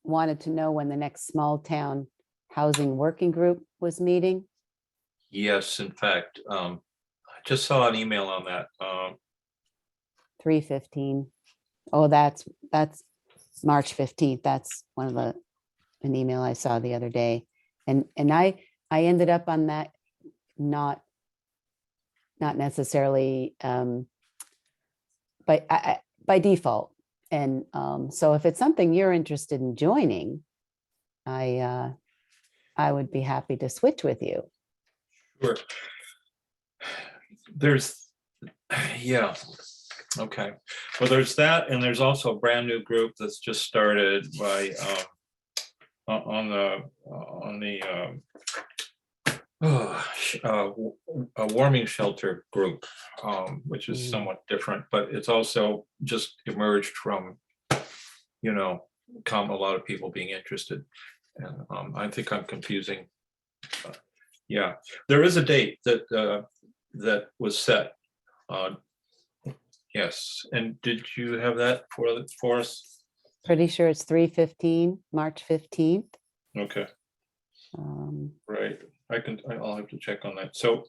wanted to know when the next small town housing working group was meeting. Yes, in fact, I just saw an email on that. 3:15. Oh, that's March 15th. That's one of an email I saw the other day. And I ended up on that, not necessarily by default. And so if it's something you're interested in joining, I would be happy to switch with you. Sure. There's, yeah, okay. Well, there's that, and there's also a brand new group that's just started by on the a warming shelter group, which is somewhat different, but it's also just emerged from, a lot of people being interested. And I think I'm confusing. Yeah, there is a date that was set. Yes, and did you have that for us? Pretty sure it's 3:15, March 15th. Okay. Right, I'll have to check on that. So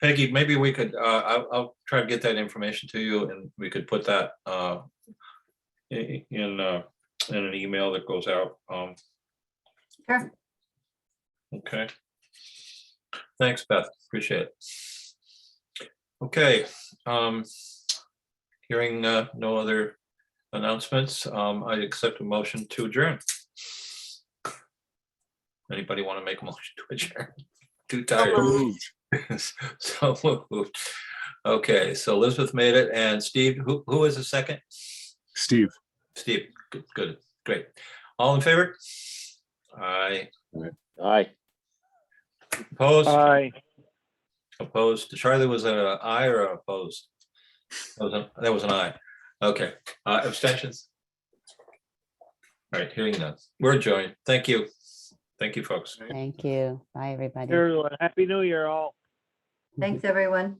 Peggy, maybe we could, I'll try to get that information to you, and we could put that in an email that goes out. Sure. Okay. Thanks, Beth. Appreciate it. Okay. Hearing no other announcements, I accept a motion to adjourn. Anybody want to make a motion to adjourn? Too tired. So moved. Okay, so Elizabeth made it, and Steve, who is the second? Steve. Steve, good, great. All in favor? Aye. Aye. Opposed? Aye. Opposed. Charlie, was it an aye or opposed? That was an aye. Okay. Abstentions? All right, hearing none. We're adjourned. Thank you. Thank you, folks. Thank you. Bye, everybody. Everyone, Happy New Year, all. Thanks, everyone.